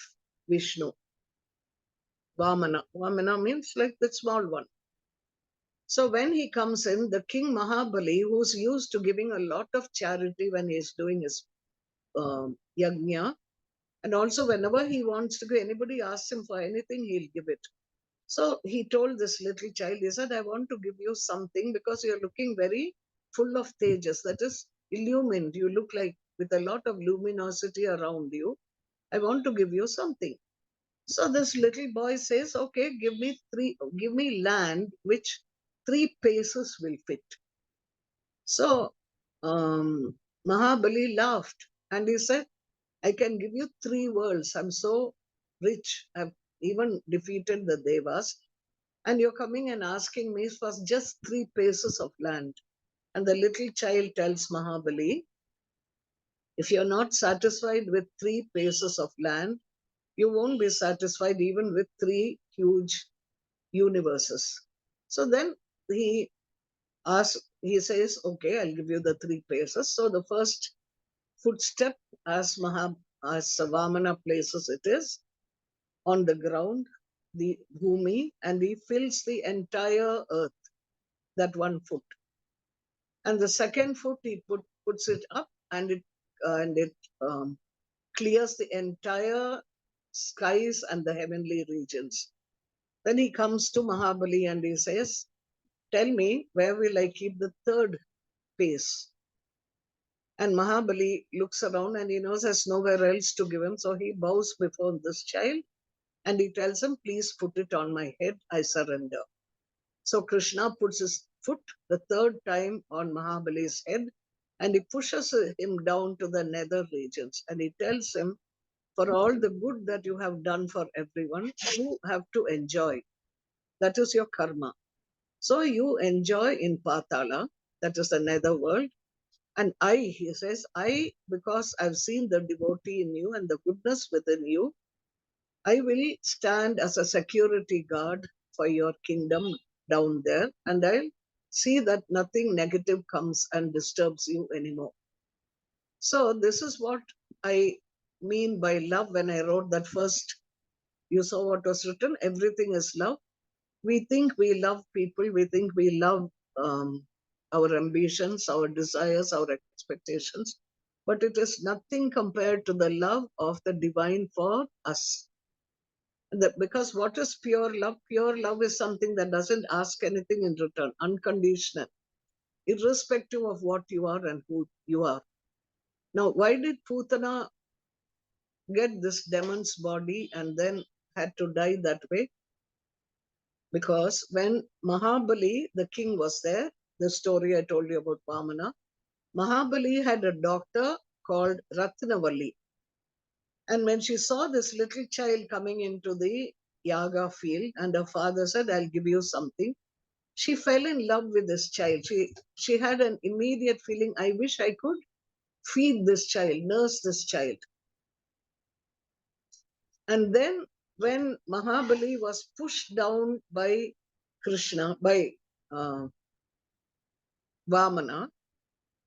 Vishnu. Vamana. Vamana means like the small one. So when he comes in, the king Mahabali, who's used to giving a lot of charity when he's doing his yajna, and also whenever he wants to go, anybody asks him for anything, he'll give it. So he told this little child, he said, "I want to give you something because you're looking very full of tejas, that is illumined. You look like with a lot of luminosity around you. I want to give you something." So this little boy says, okay, give me land which 3 paces will fit. So Mahabali laughed and he said, I can give you 3 worlds. I'm so rich. I've even defeated the Devas. And you're coming and asking me for just 3 paces of land. And the little child tells Mahabali, if you're not satisfied with 3 paces of land, you won't be satisfied even with 3 huge universes. So then he he says, okay, I'll give you the 3 paces. So the first footstep, as Vamana places it, is on the ground, the bhumi, and he fills the entire earth, that 1 foot. And the second foot he puts it up, and it clears the entire skies and the heavenly regions. Then he comes to Mahabali and he says, tell me, where will I keep the 3rd pace? And Mahabali looks around and he knows there's nowhere else to give him. So he bows before this child and he tells him, please put it on my head, I surrender. So Krishna puts his foot the 3rd time on Mahabali's head and he pushes him down to the nether regions. And he tells him, for all the good that you have done for everyone, you have to enjoy. That is your karma. So you enjoy in Patala, that is the nether world. And he says, because I've seen the devotee in you and the goodness within you, I will stand as a security guard for your kingdom down there, and I'll see that nothing negative comes and disturbs you anymore. So this is what I mean by love when I wrote that first. You saw what was written, everything is love. We think we love people, we think we love our ambitions, our desires, our expectations, but it is nothing compared to the love of the divine for us. Because what is pure love? Pure love is something that doesn't ask anything in return, unconditional, irrespective of what you are and who you are. Now, why did Putana get this demon's body and then had to die that way? Because when Mahabali, the king, was there, the story I told you about Vamana, Mahabali had a daughter called Ratnavalli. And when she saw this little child coming into the yaga field, and her father said, I'll give you something, she fell in love with this child. She had an immediate feeling, I wish I could feed this child, nurse this child. And then when Mahabali was pushed down by Krishna, by Vamana,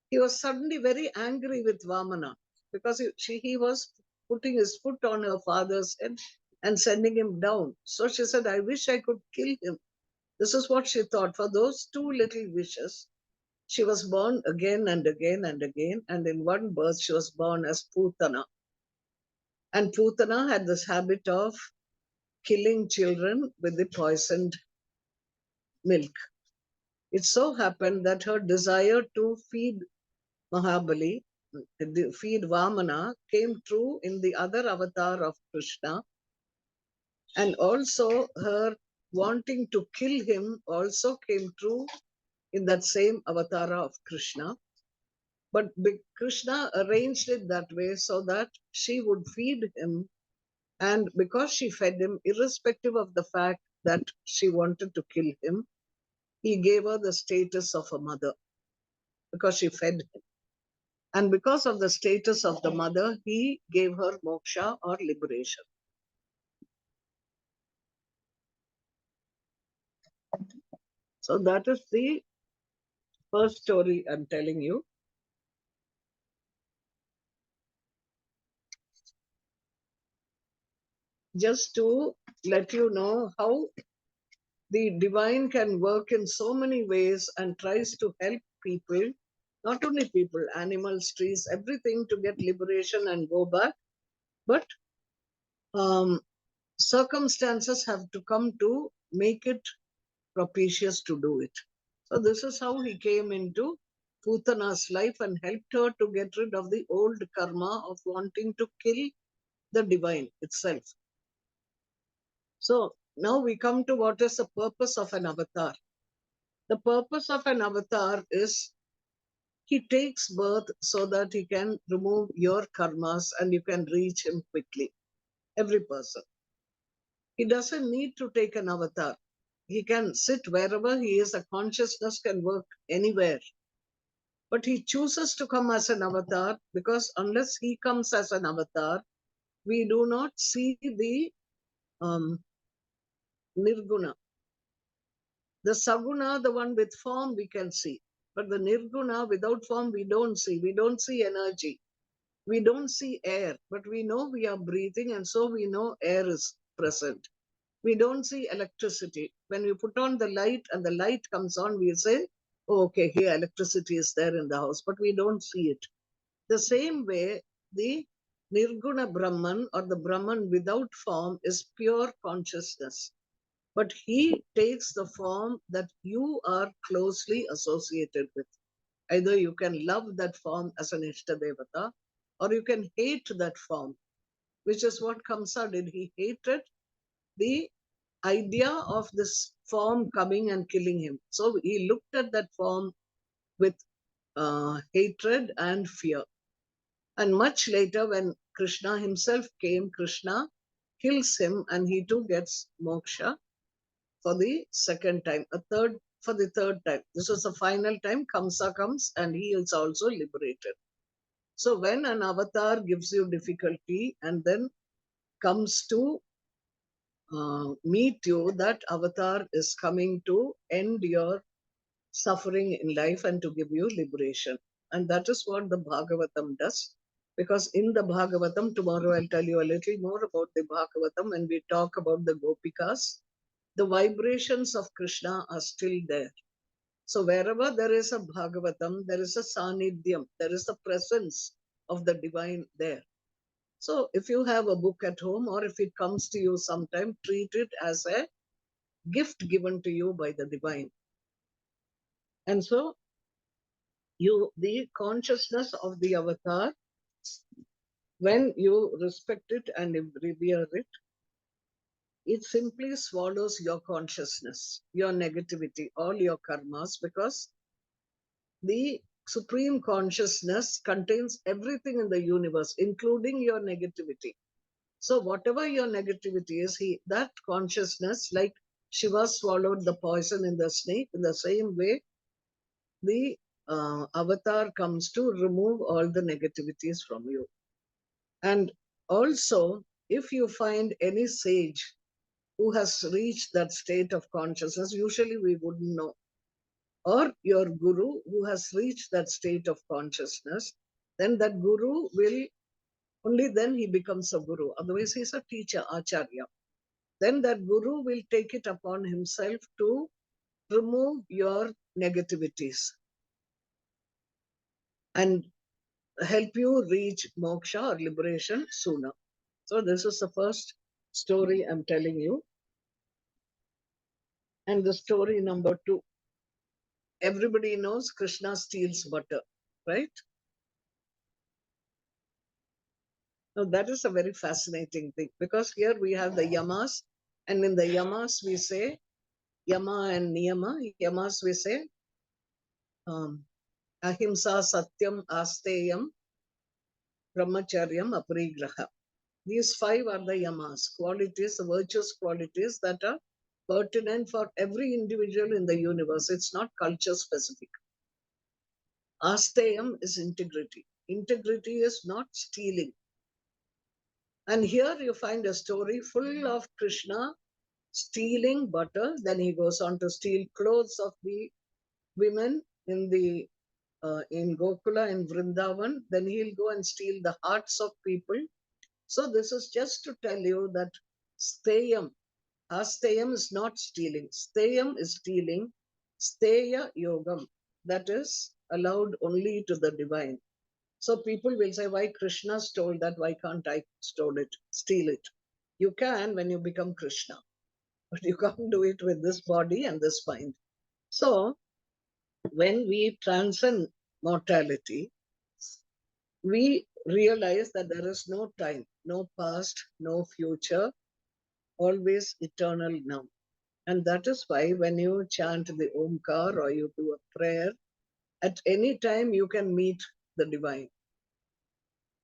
he was suddenly very angry with Vamana because he was putting his foot on her father's head and sending him down. So she said, I wish I could kill him. This is what she thought. For those 2 little wishes, she was born again and again and again. And in one birth, she was born as Putana. And Putana had this habit of killing children with the poisoned milk. It so happened that her desire to feed Mahabali, feed Vamana, came true in the other avatar of Krishna. And also her wanting to kill him also came true in that same avatar of Krishna. But Krishna arranged it that way so that she would feed him. And because she fed him, irrespective of the fact that she wanted to kill him, he gave her the status of a mother because she fed him. And because of the status of the mother, he gave her moksha or liberation. So that is the first story I'm telling you. Just to let you know how the divine can work in so many ways and tries to help people, not only people, animals, trees, everything to get liberation and go back. But circumstances have to come to make it propitious to do it. So this is how he came into Putana's life and helped her to get rid of the old karma of wanting to kill the divine itself. So now we come to what is the purpose of an avatar. The purpose of an avatar is he takes birth so that he can remove your karmas and you can reach him quickly. Every person. He doesn't need to take an avatar. He can sit wherever he is. A consciousness can work anywhere. But he chooses to come as an avatar because unless he comes as an avatar, we do not see the nirguna. The saguna, the one with form, we can see. But the nirguna, without form, we don't see. We don't see energy. We don't see air, but we know we are breathing, and so we know air is present. We don't see electricity. When we put on the light and the light comes on, we say, oh, okay, here electricity is there in the house, but we don't see it. The same way, the Nirguna Brahman or the Brahman without form is pure consciousness. But he takes the form that you are closely associated with. Either you can love that form as an Ishtadevata or you can hate that form, which is what Kamsa did. He hated the idea of this form coming and killing him. So he looked at that form with hatred and fear. And much later, when Krishna himself came, Krishna kills him and he too gets moksha for the second time, for the third time. This was the final time. Kamsa comes and he is also liberated. So when an avatar gives you difficulty and then comes to meet you, that avatar is coming to end your suffering in life and to give you liberation. And that is what the Bhagavatam does. Because in the Bhagavatam, tomorrow I'll tell you a little more about the Bhagavatam when we talk about the Gopikas. The vibrations of Krishna are still there. So wherever there is a Bhagavatam, there is a Sanidhyam, there is the presence of the divine there. So if you have a book at home or if it comes to you sometime, treat it as a gift given to you by the divine. And so the consciousness of the avatar, when you respect it and revere it, it simply swallows your consciousness, your negativity, all your karmas, because the supreme consciousness contains everything in the universe, including your negativity. So whatever your negativity is, that consciousness, like Shiva swallowed the poison in the snake, in the same way, the avatar comes to remove all the negativities from you. And also, if you find any sage who has reached that state of consciousness, usually we wouldn't know, or your guru who has reached that state of consciousness, then that guru will, only then he becomes a guru. Otherwise, he's a teacher, acharya. Then that guru will take it upon himself to remove your negativities and help you reach moksha or liberation sooner. So this is the first story I'm telling you. And the story number 2. Everybody knows Krishna steals butter, right? Now that is a very fascinating thing because here we have the yamas, and in the yamas we say yama and niyama. Yamas we say ahimsa, satyam, asteyam, brahmacharyam, aparigraha. These 5 are the yamas, qualities, the virtuous qualities that are pertinent for every individual in the universe. It's not culture specific. Asteyam is integrity. Integrity is not stealing. And here you find a story full of Krishna stealing butter. Then he goes on to steal clothes of the women in Gokula, in Vrindavan. Then he'll go and steal the hearts of people. So this is just to tell you that steyam, asteyam is not stealing. Steyam is stealing. Steya yogam, that is allowed only to the divine. So people will say, why Krishna stole that? Why can't I steal it? You can when you become Krishna, but you can't do it with this body and this mind. So when we transcend mortality, we realize that there is no time, no past, no future, always eternal now. And that is why when you chant the Omkar or you do a prayer, at any time you can meet the divine.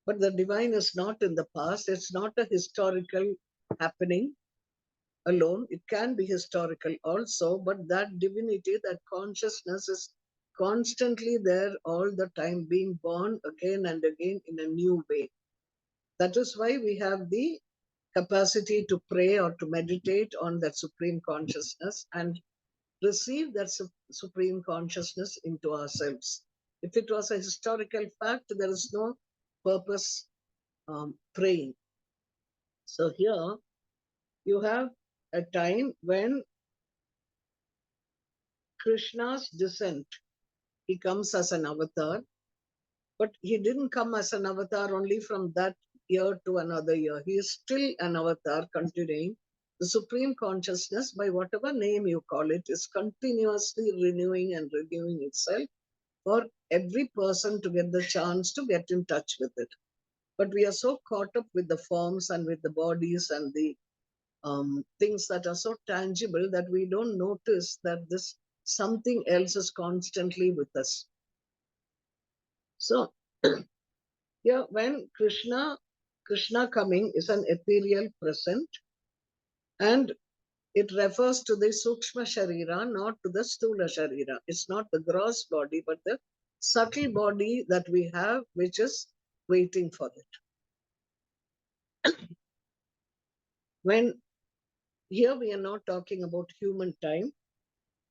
But the divine is not in the past. It's not a historical happening alone. It can be historical also, but that divinity, that consciousness is constantly there all the time, being born again and again in a new way. That is why we have the capacity to pray or to meditate on that supreme consciousness and receive that supreme consciousness into ourselves. If it was a historical fact, there is no purpose praying. So here you have a time when Krishna's descent, he comes as an avatar, but he didn't come as an avatar only from that year to another year. He is still an avatar continuing. The supreme consciousness, by whatever name you call it, is continuously renewing and renewing itself for every person to get the chance to get in touch with it. But we are so caught up with the forms and with the bodies and the things that are so tangible that we don't notice that this something else is constantly with us. So here when Krishna coming is an ethereal present, and it refers to the Sukshma Sharira, not to the Stula Sharira. It's not the gross body, but the subtle body that we have, which is waiting for it. When here we are not talking about human time.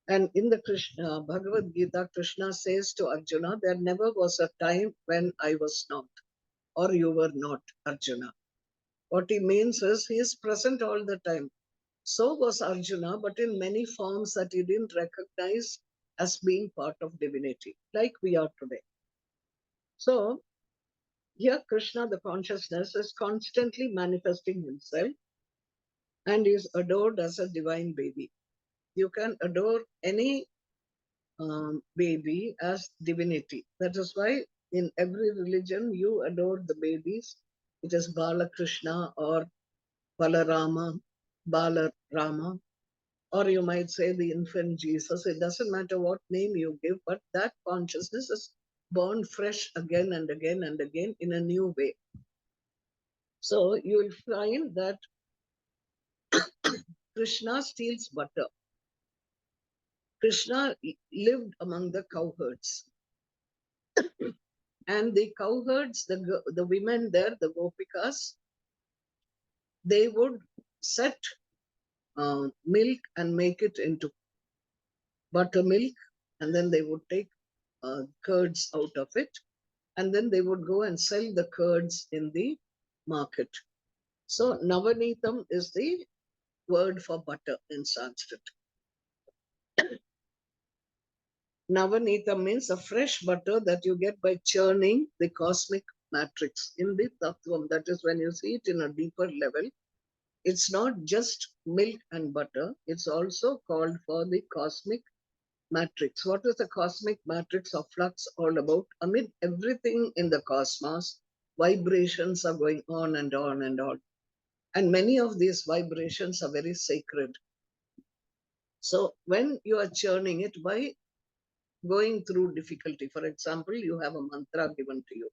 And in the Krishna, Bhagavad Gita, Krishna says to Arjuna, there never was a time when I was not, or you were not, Arjuna. What he means is he is present all the time. So was Arjuna, but in many forms that he didn't recognize as being part of divinity, like we are today. So here Krishna, the consciousness, is constantly manifesting himself and is adored as a divine baby. You can adore any baby as divinity. That is why in every religion you adore the babies. It is Balakrishna or Balarama, Balarama, or you might say the infant Jesus. It doesn't matter what name you give, but that consciousness is born fresh again and again and again in a new way. So you will find that Krishna steals butter. Krishna lived among the cowherds. And the cowherds, the women there, the gopikas, they would set milk and make it into buttermilk, and then they would take curds out of it, and then they would go and sell the curds in the market. So Navanitam is the word for butter in Sanskrit. Navanitam means a fresh butter that you get by churning the cosmic matrix in the Tattvam. That is when you see it in a deeper level. It's not just milk and butter. It's also called for the cosmic matrix. What is the cosmic matrix of flux all about? Amid everything in the cosmos, vibrations are going on and on and on. And many of these vibrations are very sacred. So when you are churning it by going through difficulty, for example, you have a mantra given to you.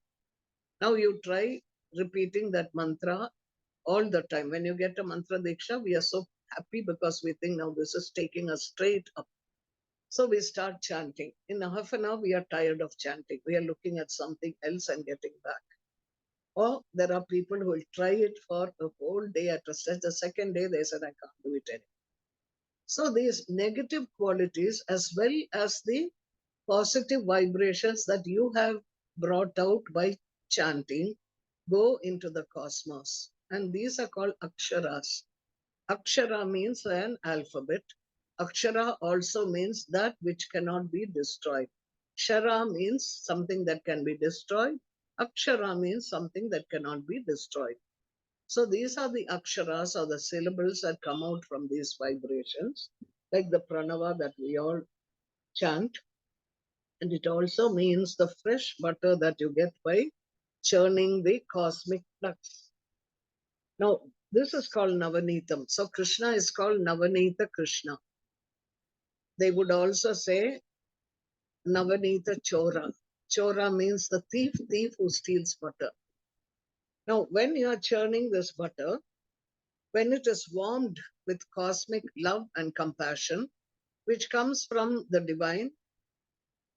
Now you try repeating that mantra all the time. When you get a mantra diksha, we are so happy because we think now this is taking us straight up. So we start chanting. In a half an hour, we are tired of chanting. We are looking at something else and getting back. Or there are people who will try it for a whole day. At the second day, they said, I can't do it anymore. So these negative qualities, as well as the positive vibrations that you have brought out by chanting, go into the cosmos. And these are called aksharas. Akshara means an alphabet. Akshara also means that which cannot be destroyed. Shara means something that can be destroyed. Akshara means something that cannot be destroyed. So these are the aksharas or the syllables that come out from these vibrations, like the pranava that we all chant. And it also means the fresh butter that you get by churning the cosmic flux. Now, This is called Navanitam. So Krishna is called Navanita Krishna. They would also say Navanita Chora. Chora means the thief, thief who steals butter. Now, when you are churning this butter, when it is warmed with cosmic love and compassion, which comes from the divine,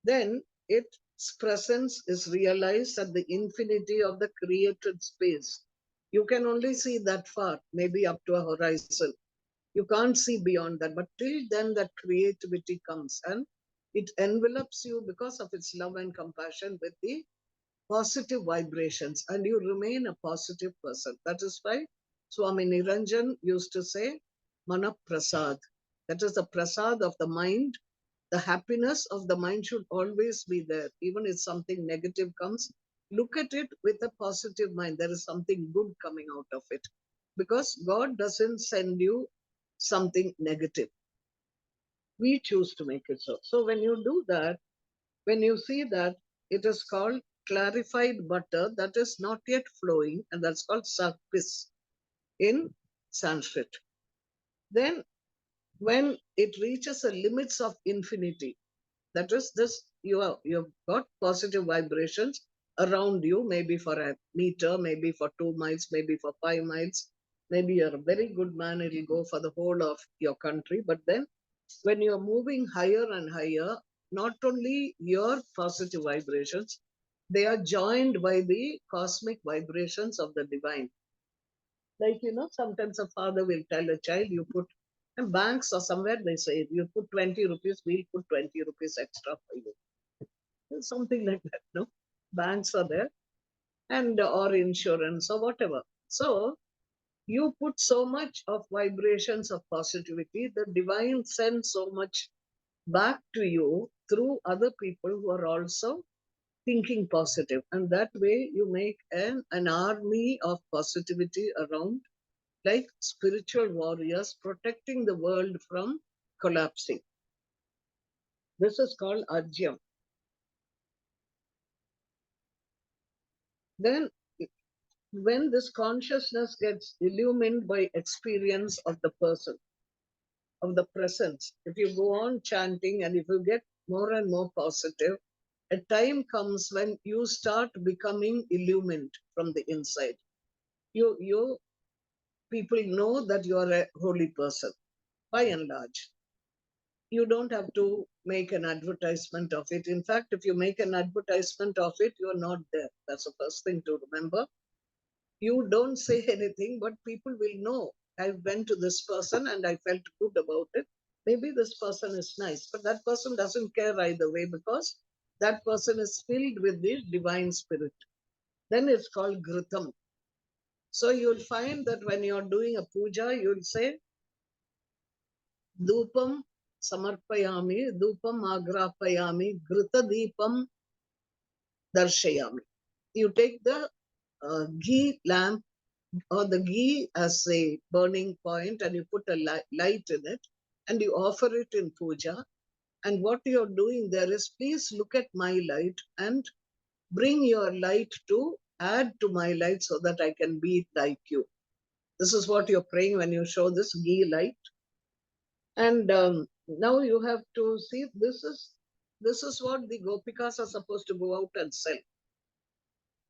then its presence is realized at the infinity of the created space. You can only see that far, maybe up to a horizon. You can't see beyond that. But till then, that creativity comes and it envelops you because of its love and compassion with the positive vibrations, and you remain a positive person. That is why Swami Niranjan used to say, Mana Prasad. That is the prasad of the mind. The happiness of the mind should always be there. Even if something negative comes, look at it with a positive mind. There is something good coming out of it. Because God doesn't send you something negative. We choose to make it so. So when you do that, when you see that, it is called clarified butter that is not yet flowing, and that's called sarpis in Sanskrit. Then when it reaches the limits of infinity, that is this, you've got positive vibrations around you, maybe for a meter, maybe for 2 miles, maybe for 5 miles. Maybe you're a very good man, it'll go for the whole of your country. But then when you're moving higher and higher, not only your positive vibrations, they are joined by the cosmic vibrations of the divine. Like, sometimes a father will tell a child, you put, and banks or somewhere they say, you put 20 rupees, we'll put 20 rupees extra for you. Something like that, no? Banks are there, and or insurance or whatever. So you put so much of vibrations of positivity, the divine sends so much back to you through other people who are also thinking positive. And that way you make an army of positivity around, like spiritual warriors protecting the world from collapsing. This is called Ajyam. Then when this consciousness gets illumined by experience of the person, of the presence, if you go on chanting and if you get more and more positive, a time comes when you start becoming illumined from the inside. You people know that you are a holy person, by and large. You don't have to make an advertisement of it. In fact, if you make an advertisement of it, you're not there. That's the first thing to remember. You don't say anything, but people will know. I went to this person and I felt good about it. Maybe this person is nice, but that person doesn't care either way because that person is filled with the divine spirit. Then it's called Gritam. So you'll find that when you're doing a puja, you'll say, Dupam samarpayami, Dupam agrapayami, Grita Deepam darshayami. You take the ghee lamp or the ghee as a burning point and you put a light in it and you offer it in puja. And what you're doing there is, please look at my light and bring your light to add to my light so that I can be like you. This is what you're praying when you show this ghee light. And now you have to see, this is what the gopikas are supposed to go out and sell.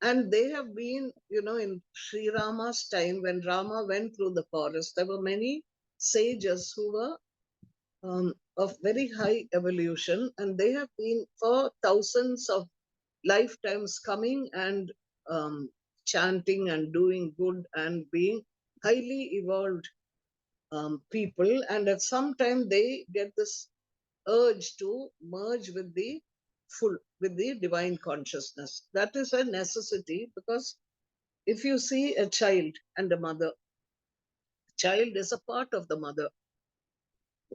And they have been, in Sri Rama's time, when Rama went through the forest, there were many sages who were of very high evolution, and they have been for thousands of lifetimes coming and chanting and doing good and being highly evolved people. And at some time they get this urge to merge with the divine consciousness. That is a necessity, because if you see a child and a mother, child is a part of the mother.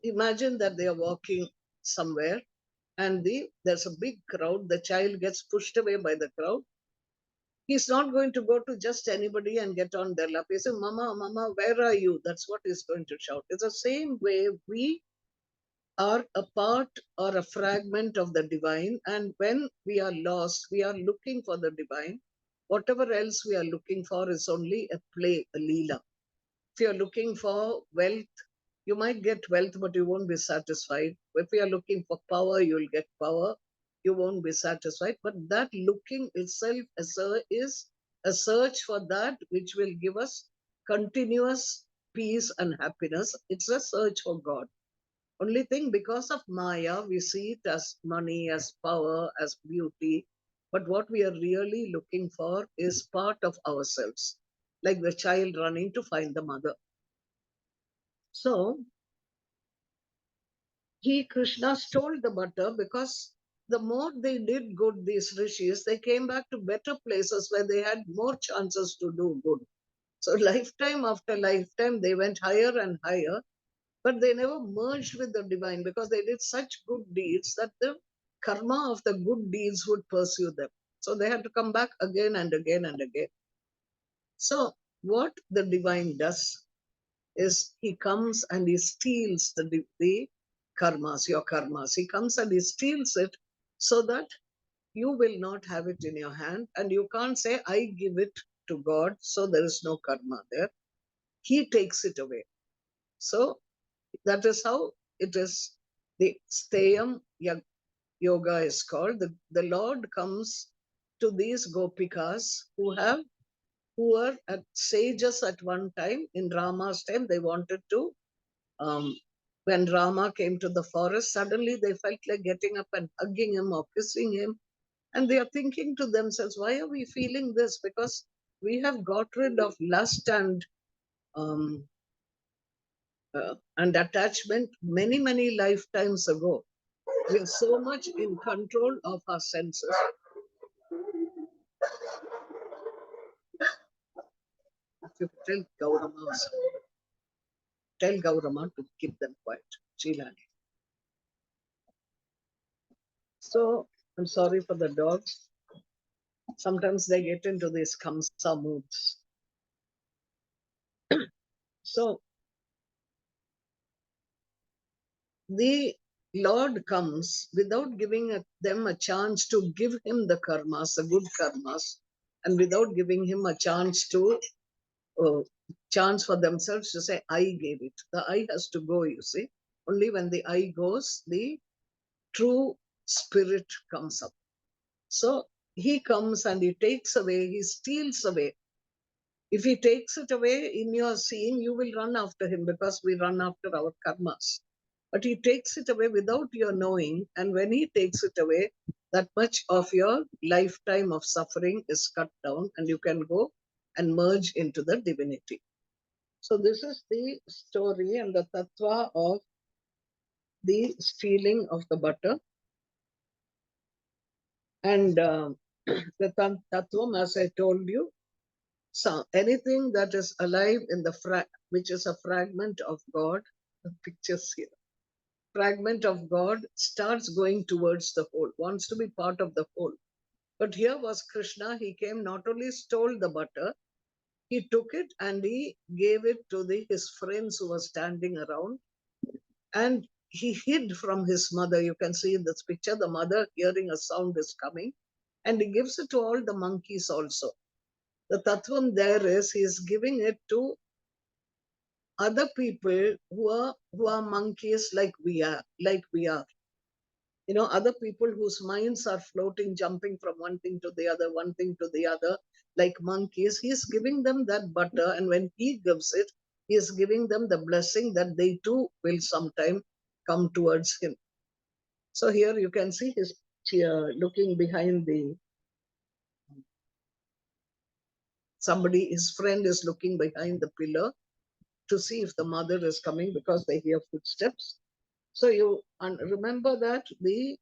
Imagine that they are walking somewhere and there's a big crowd, the child gets pushed away by the crowd. He's not going to go to just anybody and get on their lap. He says, Mama, Mama, where are you? That's what he's going to shout. It's the same way we are a part or a fragment of the divine. And when we are lost, we are looking for the divine. Whatever else we are looking for is only a play, a Leela. If you're looking for wealth, you might get wealth, but you won't be satisfied. If you're looking for power, you'll get power. You won't be satisfied. But that looking itself is a search for that which will give us continuous peace and happiness. It's a search for God. Only thing, because of Maya, we see it as money, as power, as beauty. But what we are really looking for is part of ourselves, like the child running to find the mother. So Krishna stole the butter because the more they did good, these rishis, they came back to better places where they had more chances to do good. So lifetime after lifetime, they went higher and higher, but they never merged with the divine because they did such good deeds that the karma of the good deeds would pursue them. So they had to come back again and again and again. So what the divine does is he comes and he steals the karmas, your karmas. He comes and he steals it so that you will not have it in your hand, and you can't say, I give it to God, so there is no karma there. He takes it away. So that is how it is. The Steyam Yoga is called. The Lord comes to these gopikas who were at sages at one time. In Rama's time, they wanted to, when Rama came to the forest, suddenly they felt like getting up and hugging him or kissing him. And they are thinking to themselves, why are we feeling this? Because we have got rid of lust um, and attachment many, many lifetimes ago. We are so much in control of our senses. If you tell Gaurama to keep them quiet. Sheila. So I'm sorry for the dogs. Sometimes they get into these kamsa moods. So the Lord comes without giving them a chance to give him the karmas, the good karmas, and without giving him a chance to chance for themselves to say, I gave it. The I has to go, you see. Only when the I goes, the true spirit comes up. So he comes and he takes away, he steals away. If he takes it away in your seeing, you will run after him because we run after our karmas. But he takes it away without your knowing. And when he takes it away, that much of your lifetime of suffering is cut down and you can go and merge into the divinity. So this is the story and the tattva of the stealing of the butter. And the tattvam, as I told you, so anything that is alive in the which is a fragment of God, the pictures here, fragment of God starts going towards the whole, wants to be part of the whole. But here was Krishna, he came, not only stole the butter, he took it and he gave it to his friends who were standing around. And he hid from his mother. You can see in this picture, the mother hearing a sound is coming. And he gives it to all the monkeys also. The tattvam there is, he is giving it to other people who are monkeys like we are. You know, other people whose minds are floating, jumping from one thing to the other, one thing to the other, like monkeys. He is giving them that butter, and when he gives it, he is giving them the blessing that they too will sometime come towards him. So here you can see his looking behind his friend is looking behind the pillar to see if the mother is coming because they hear footsteps. So you remember that the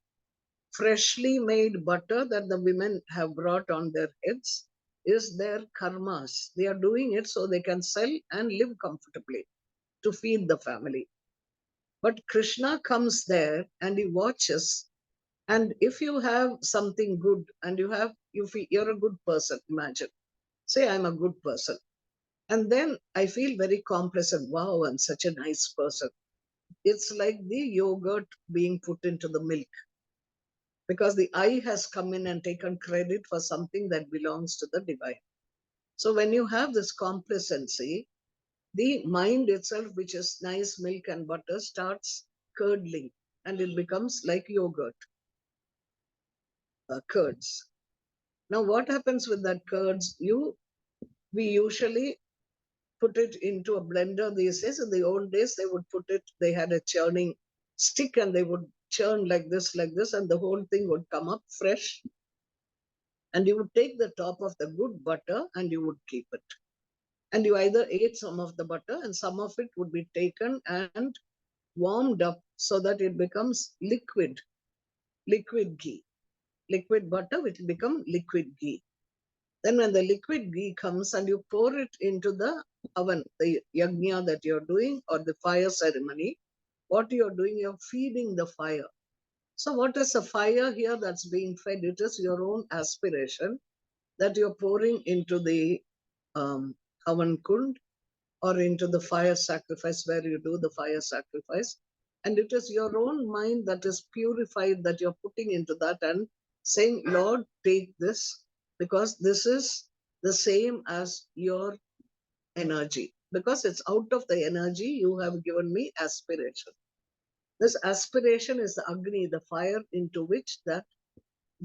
freshly made butter that the women have brought on their heads is their karmas. They are doing it so they can sell and live comfortably to feed the family. But Krishna comes there and he watches. And if you have something good and you're a good person, imagine, say I'm a good person. And then I feel very complacent. Wow, I'm such a nice person. It's like the yogurt being put into the milk because the I has come in and taken credit for something that belongs to the divine. So when you have this complacency, the mind itself, which is nice milk and butter, starts curdling and it becomes like yogurt, curds. Now, what happens with that curds? We usually put it into a blender these days. In the old days, they would put it, they had a churning stick and they would churn like this, and the whole thing would come up fresh. And you would take the top of the good butter and you would keep it. And you either ate some of the butter and some of it would be taken and warmed up so that it becomes liquid ghee. Liquid butter will become liquid ghee. Then when the liquid ghee comes and you pour it into the oven, the yajna that you're doing or the fire ceremony, what you're doing, you're feeding the fire. So what is the fire here that's being fed? It is your own aspiration that you're pouring into the Havan Kund or into the fire sacrifice where you do the fire sacrifice. And it is your own mind that is purified that you're putting into that and saying, Lord, take this because this is the same as your energy. Because it's out of the energy you have given me aspiration. This aspiration is the Agni, the fire into which that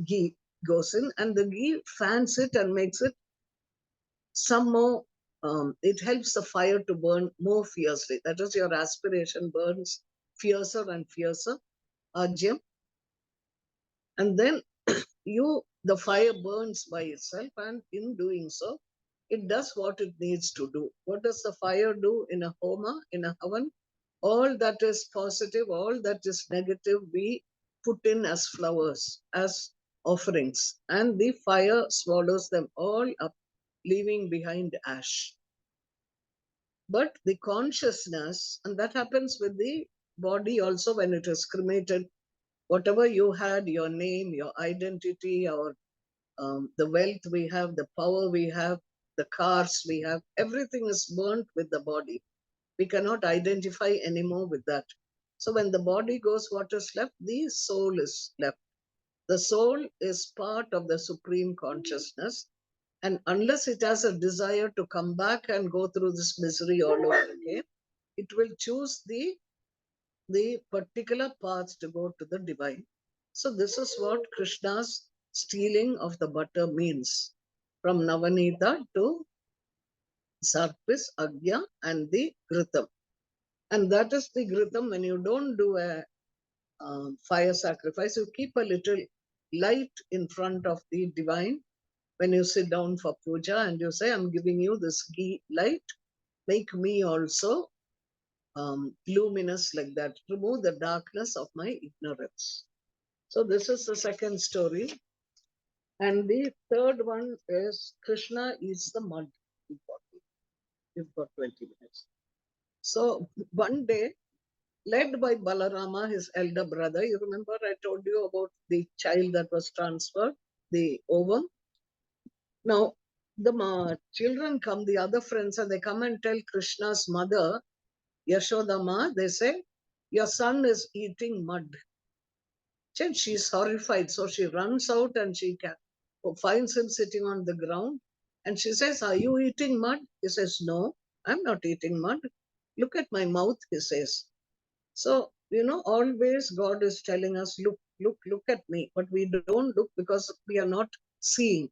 ghee goes in, and the ghee fans it and makes it some more, it helps the fire to burn more fiercely. That is, your aspiration burns fiercer and fiercer, Ajyam. And then the fire burns by itself, and in doing so, it does what it needs to do. What does the fire do in a homa, in a havan? All that is positive, all that is negative, we put in as flowers, as offerings, and the fire swallows them all up, leaving behind ash. But the consciousness, and that happens with the body also when it is cremated, whatever you had, your name, your identity, or the wealth we have, the power we have, the cars we have, everything is burnt with the body. We cannot identify anymore with that. So when the body goes, what is left? The soul is left. The soul is part of the supreme consciousness. And unless it has a desire to come back and go through this misery all over again, it will choose the particular path to go to the divine. So this is what Krishna's stealing of the butter means. From Navanita to Sarpis, Agya and the Ghritam. And that is the Ghritam. When you don't do a fire sacrifice, you keep a little light in front of the divine. When you sit down for puja and you say, I'm giving you this ghee light, make me also luminous like that. Remove the darkness of my ignorance. So this is the second story. And the third one is Krishna eats the mud. You've got 20 minutes. So one day, led by Balarama, his elder brother, you remember I told you about the child that was transferred, the ovum. Now, the children come, the other friends, and they come and tell Krishna's mother, Yashodama, they say, your son is eating mud. And she's horrified. So she runs out and she finds him sitting on the ground. And she says, are you eating mud? He says, no, I'm not eating mud. Look at my mouth, he says. So, always God is telling us, look at me. But we don't look because we are not seeing.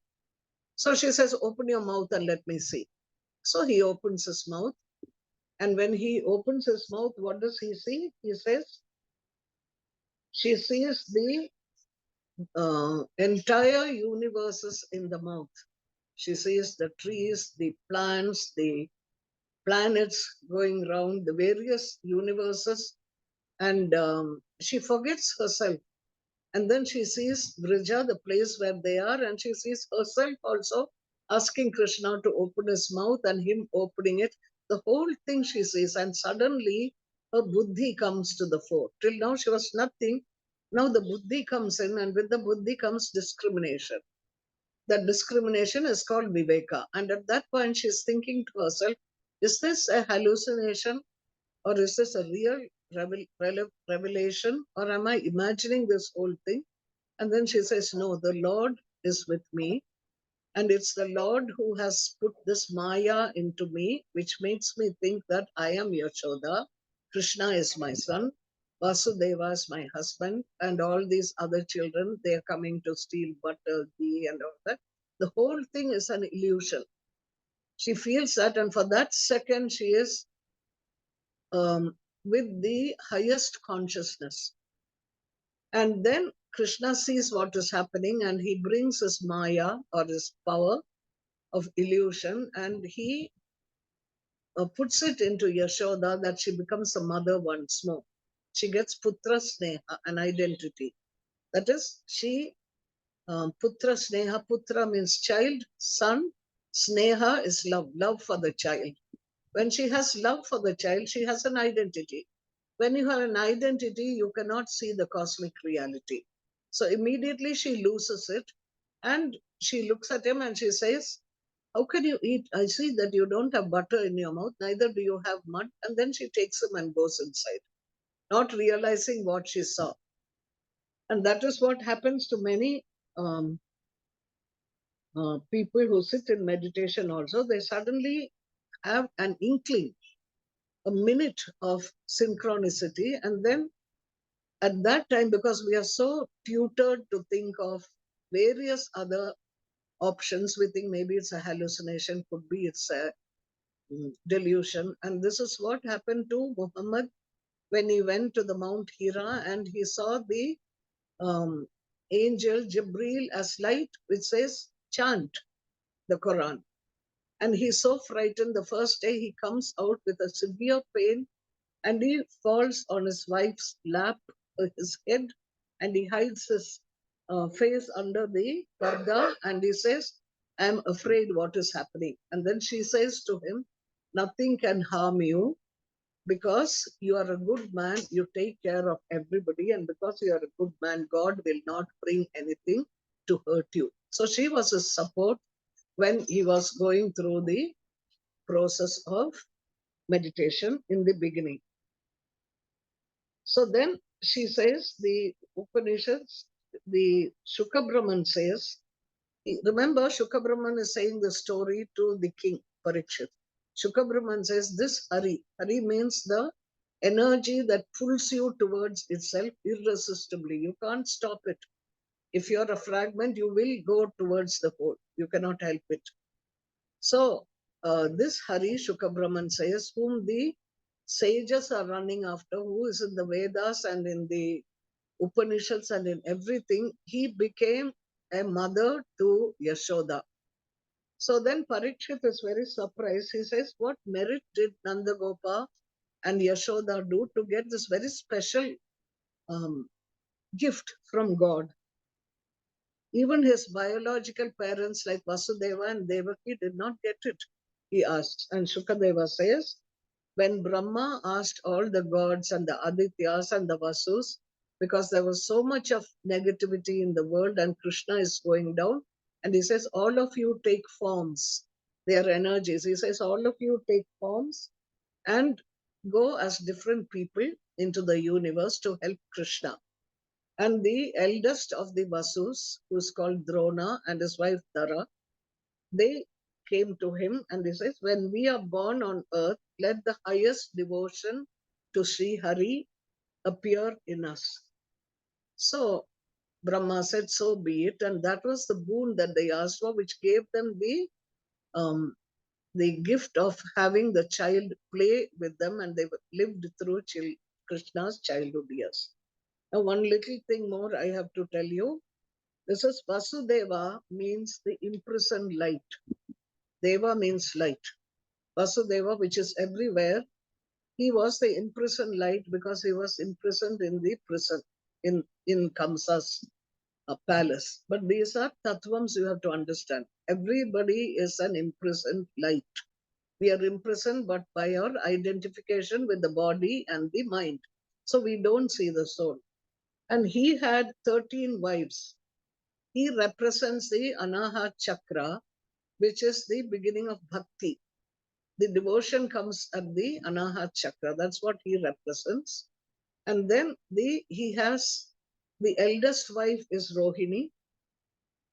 So she says, open your mouth and let me see. So he opens his mouth. And when he opens his mouth, what does he see? He says, she sees the entire universes in the mouth. She sees the trees, the plants, the planets going around, the various universes. And she forgets herself. And then she sees Brija, the place where they are, and she sees herself also asking Krishna to open his mouth and him opening it. The whole thing she sees, and suddenly her buddhi comes to the fore. Till now she was nothing. Now the buddhi comes in, and with the buddhi comes discrimination. That discrimination is called viveka. And at that point she's thinking to herself, is this a hallucination? Or is this a real revelation? Or am I imagining this whole thing? And then she says, no, the Lord is with me. And it's the Lord who has put this Maya into me, which makes me think that I am Yashoda, Krishna is my son, Vasudeva is my husband, and all these other children, they are coming to steal butter, ghee, and all that. The whole thing is an illusion. She feels that, and for that second, she is with the highest consciousness. And then Krishna sees what is happening and he brings his Maya or his power of illusion and he puts it into Yashoda that she becomes a mother once more. She gets Putra Sneha, an identity. That is, she, Putra Sneha, Putra means child, son, Sneha is love, love for the child. When she has love for the child, she has an identity. When you have an identity, you cannot see the cosmic reality. So immediately she loses it and she looks at him and she says, how can you eat? I see that you don't have butter in your mouth, neither do you have mud. And then she takes him and goes inside, not realizing what she saw. And that is what happens to many um, people who sit in meditation also. They suddenly have an inkling, a minute of synchronicity, and then at that time, because we are so tutored to think of various other options, we think maybe it's a hallucination, could be it's a delusion. And this is what happened to Muhammad when he went to the Mount Hira and he saw the um, angel Jibreel as light, which says chant the Quran. And he's so frightened. The first day he comes out with a severe pain and he falls on his wife's lap, his head, and he hides his face under the parda and he says, I'm afraid what is happening. And then she says to him, nothing can harm you because you are a good man, you take care of everybody, and because you are a good man, God will not bring anything to hurt you. So she was his support when he was going through the process of meditation in the beginning. So then she says, the Upanishads, the Shukabrahman says, remember Shukabrahman is saying the story to the king, Parikshit. Shukabrahman says, this Hari, Hari means the energy that pulls you towards itself irresistibly. You can't stop it. If you're a fragment, you will go towards the whole. You cannot help it. So this Hari, Shukabrahman says, whom the sages are running after, who is in the Vedas and in the Upanishads and in everything, he became a mother to Yashoda. So then Parikshit is very surprised. He says, what merit did Nandagopa and Yashoda do to get this very special gift from God? Even his biological parents like Vasudeva and Devaki did not get it, he asks. And Shukadeva says, when Brahma asked all the gods and the Adityas and the Vasus, because there was so much of negativity in the world and Krishna is going down, and he says, all of you take forms, they are energies. He says, all of you take forms and go as different people into the universe to help Krishna. And the eldest of the Vasus, who is called Drona, and his wife Dara, they came to him and he says, when we are born on earth, let the highest devotion to Sri Hari appear in us. So Brahma said, so be it. And that was the boon that they asked for, which gave them the gift of having the child play with them, and they lived through Krishna's childhood years. Now, one little thing more I have to tell you. This is Vasudeva means the imprisoned light. Deva means light. Vasudeva, which is everywhere, he was the imprisoned light because he was imprisoned in the prison, in Kamsa's palace. But these are tattvams you have to understand. Everybody is an imprisoned light. We are imprisoned, but by our identification with the body and the mind. So we don't see the soul. And he had 13 wives. He represents the Anahat Chakra, which is the beginning of bhakti. The devotion comes at the Anahat Chakra. That's what he represents. And then he has the eldest wife is Rohini.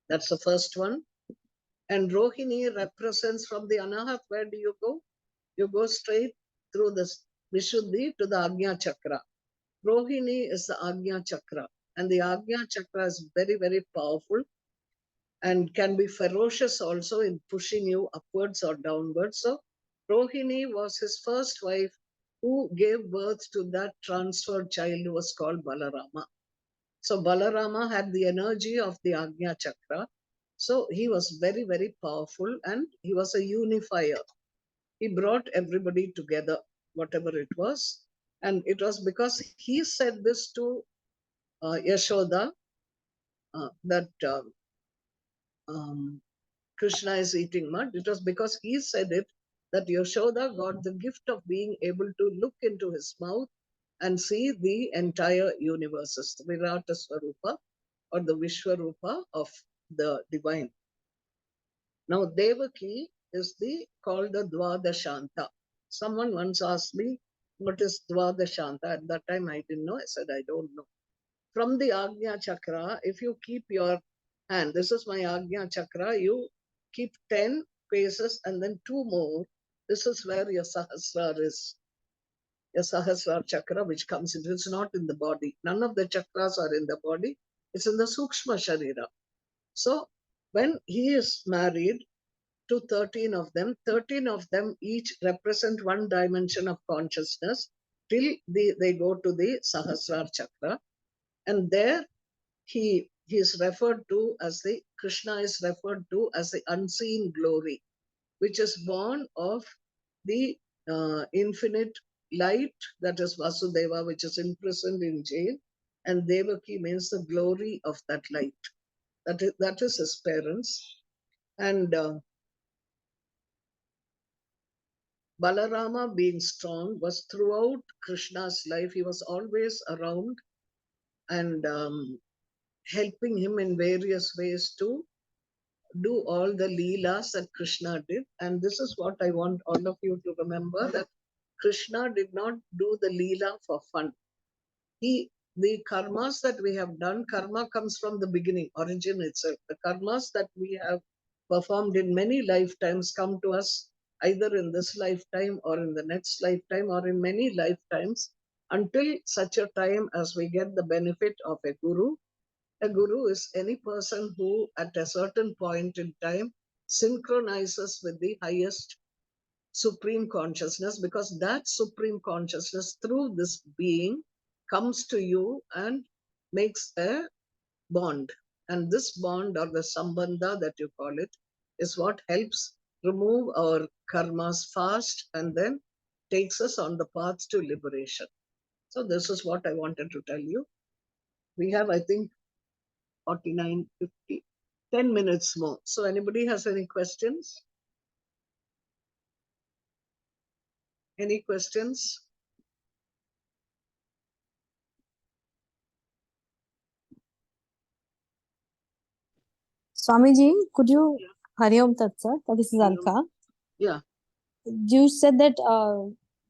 That's the first one. And Rohini represents from the Anahat, where do you go? You go straight through this Vishuddhi to the Agnya Chakra. Rohini is the Agnya Chakra, and the Agnya Chakra is very, very powerful and can be ferocious also in pushing you upwards or downwards. So Rohini was his first wife who gave birth to that transferred child who was called Balarama. So Balarama had the energy of the Agnya Chakra. So he was very, very powerful and he was a unifier. He brought everybody together, whatever it was. And it was because he said this to Yashoda that Krishna is eating mud. It was because he said it that Yashoda got the gift of being able to look into his mouth and see the entire universes, the Virata Swarupa or the Vishwarupa of the divine. Now, Devaki is called the Dwadashanta. Someone once asked me, what is Dwadashanta? At that time, I didn't know. I said, I don't know. From the Agnya Chakra, if you keep your hand, this is my Agnya Chakra, you keep 10 paces and then 2 more. This is where your Sahasrara is. Your Sahasrara Chakra, which comes into, it's not in the body. None of the chakras are in the body. It's in the Sukshma Sharira. So, when he is married to 13 of them each represent one dimension of consciousness till they go to the Sahasrara Chakra. And there he is referred to as Krishna is referred to as the unseen glory, which is born of the infinite light, that is Vasudeva, which is imprisoned in jail. And Devaki means the glory of that light. That is his parents. And Balarama, being strong, was throughout Krishna's life. He was always around and helping him in various ways to do all the Leelas that Krishna did. And this is what I want all of you to remember, that Krishna did not do the Leela for fun. The karmas that we have done, karma comes from the beginning, origin itself. The karmas that we have performed in many lifetimes come to us either in this lifetime or in the next lifetime or in many lifetimes, until such a time as we get the benefit of a guru. A guru is any person who at a certain point in time synchronizes with the highest supreme consciousness, because that supreme consciousness through this being comes to you and makes a bond. And this bond, or the sambandha that you call it, is what helps remove our karmas fast and then takes us on the path to liberation. So this is what I wanted to tell you. We have, I think, 49, 50, 10 minutes more. So anybody has any questions? Any questions? Swamiji, could you Hari Om Tat Sat, this is Hari Om. Alka. Yeah. You said that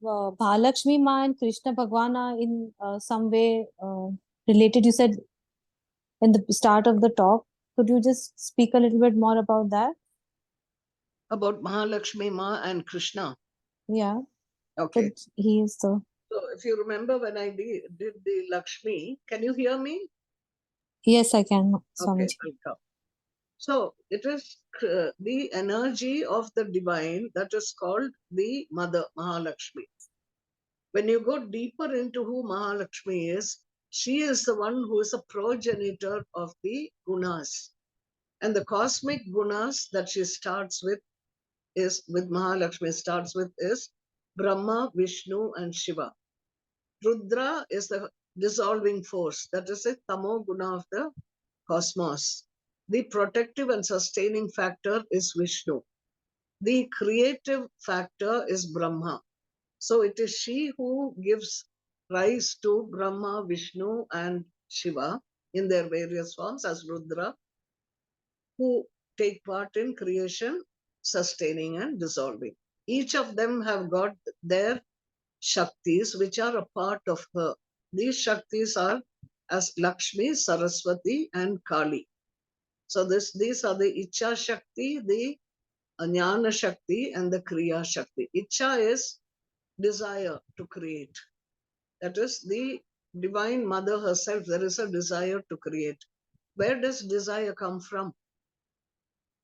Mahalakshmi Ma and Krishna Bhagwan are in some way related. You said in the start of the talk. Could you just speak a little bit more about that? About Mahalakshmi Ma and Krishna. Yeah. Okay. That he is the. So if you remember when I did the Lakshmi, can you hear me? Yes, I can, Okay, Swamiji. I'll come. So it is the energy of the divine that is called the Mother, Mahalakshmi. When you go deeper into who Mahalakshmi is, she is the one who is a progenitor of the gunas. And the cosmic gunas that she starts with Mahalakshmi starts with is Brahma, Vishnu, and Shiva. Rudra is the dissolving force, that is a tamo guna of the cosmos. The protective and sustaining factor is Vishnu. The creative factor is Brahma. So it is she who gives rise to Brahma, Vishnu, and Shiva in their various forms as Rudra, who take part in creation, sustaining, and dissolving. Each of them have got their Shaktis, which are a part of her. These Shaktis are as Lakshmi, Saraswati, and Kali. So these are the Icha Shakti, the Jnana Shakti, and the Kriya Shakti. Icha is desire to create. That is the Divine Mother herself. There is a desire to create. Where does desire come from?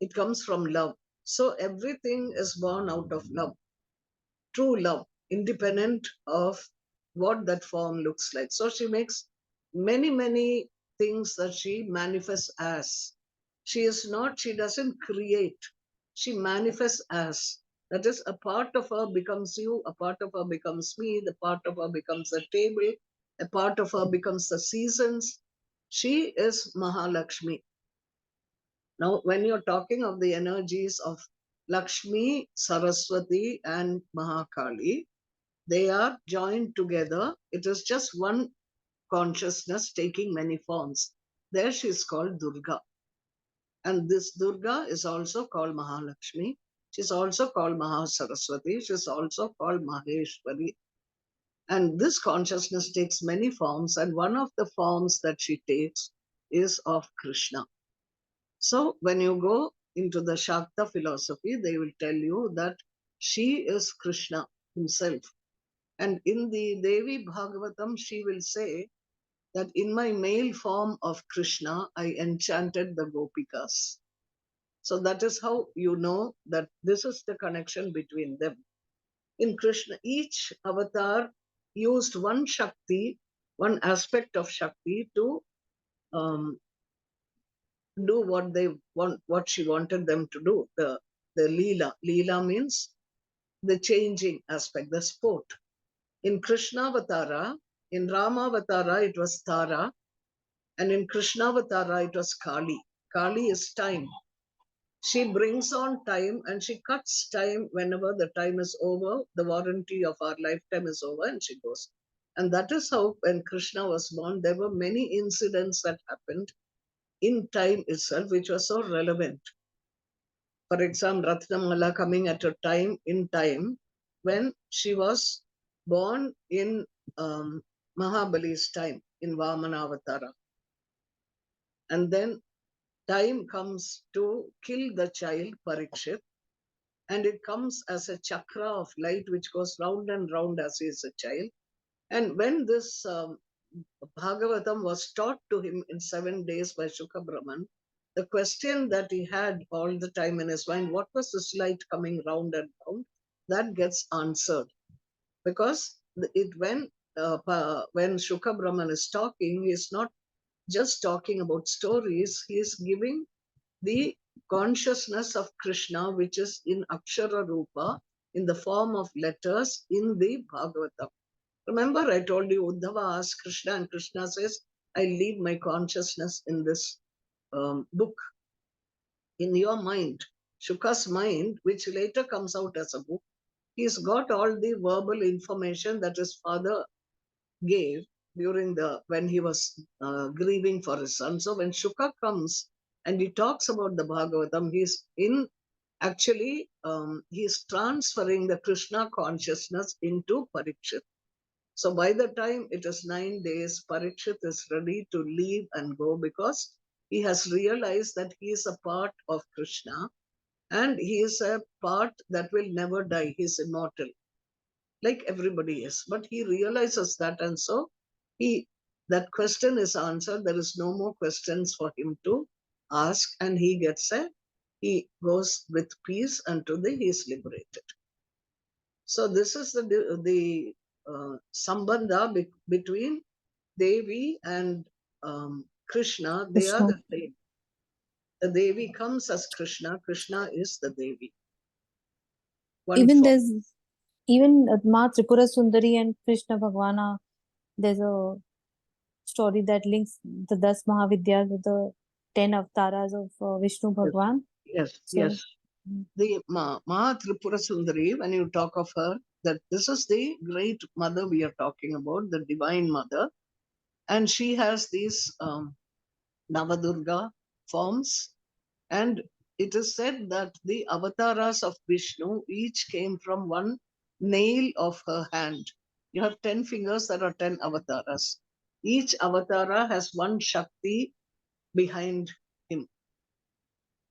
It comes from love. So everything is born out of love, true love, independent of what that form looks like. So she makes many, many things that she manifests as. She doesn't create, she manifests as. That is, a part of her becomes you, a part of her becomes me, the part of her becomes the table, a part of her becomes the seasons. She is Mahalakshmi. Now, when you're talking of the energies of Lakshmi, Saraswati, and Mahakali, they are joined together. It is just one consciousness taking many forms. There she is called Durga. And this Durga is also called Mahalakshmi. She's also called Mahasaraswati. She's also called Maheshwari. And this consciousness takes many forms. And one of the forms that she takes is of Krishna. So when you go into the Shakta philosophy, they will tell you that she is Krishna himself. And in the Devi Bhagavatam, she will say that in my male form of Krishna, I enchanted the Gopikas. So that is how you know that this is the connection between them. In Krishna, each avatar used one Shakti, one aspect of Shakti to do what she wanted them to do. The Leela. Leela means the changing aspect, the sport. In Krishna Avatara, in Rama Avatara, it was Tara, and in Krishna Avatara, it was Kali. Kali is time. She brings on time and she cuts time whenever the time is over, the warranty of our lifetime is over, and she goes. And that is how, when Krishna was born, there were many incidents that happened in time itself, which was so relevant. For example, Ratnamala coming at a time in time when she was born in Mahabali's time, in Vamana Avatara. And then time comes to kill the child, Parikshit, and it comes as a chakra of light which goes round and round as he is a child. And when this Bhagavatam was taught to him in 7 days by Shukha Brahman, the question that he had all the time in his mind, what was this light coming round and round, that gets answered. Because when Shukha Brahman is talking, he is not just talking about stories, he is giving the consciousness of Krishna, which is in Akshara Rupa, in the form of letters in the Bhagavatam. Remember, I told you, Uddhava asked Krishna, and Krishna says, I leave my consciousness in this book, in your mind. Shuka's mind, which later comes out as a book, he's got all the verbal information that his father gave during when he was grieving for his son. So when Shuka comes and he talks about the Bhagavatam, he's transferring the Krishna consciousness into Parikshit. So by the time it is 9 days, Parikshit is ready to leave and go, because he has realized that he is a part of Krishna and he is a part that will never die. He is immortal, like everybody is. But he realizes that, and so that question is answered. There is no more questions for him to ask, and he goes with peace unto he is liberated. So this is the sambandha between Devi and Krishna. They are Krishna. the same. The Devi comes as Krishna. Krishna is the Devi. Even Ma Tripura Sundari and Krishna Bhagwana, there's a story that links the 10 Mahavidyas with the 10 avatars of Vishnu Bhagwan. Yes, So, yes. The Ma Tripura Sundari, when you talk of her, that this is the great mother we are talking about, the divine mother. And she has these Navadurga forms. And it is said that the avatars of Vishnu each came from one nail of her hand. You have 10 fingers, there are 10 avatars. Each avatara has one Shakti behind him.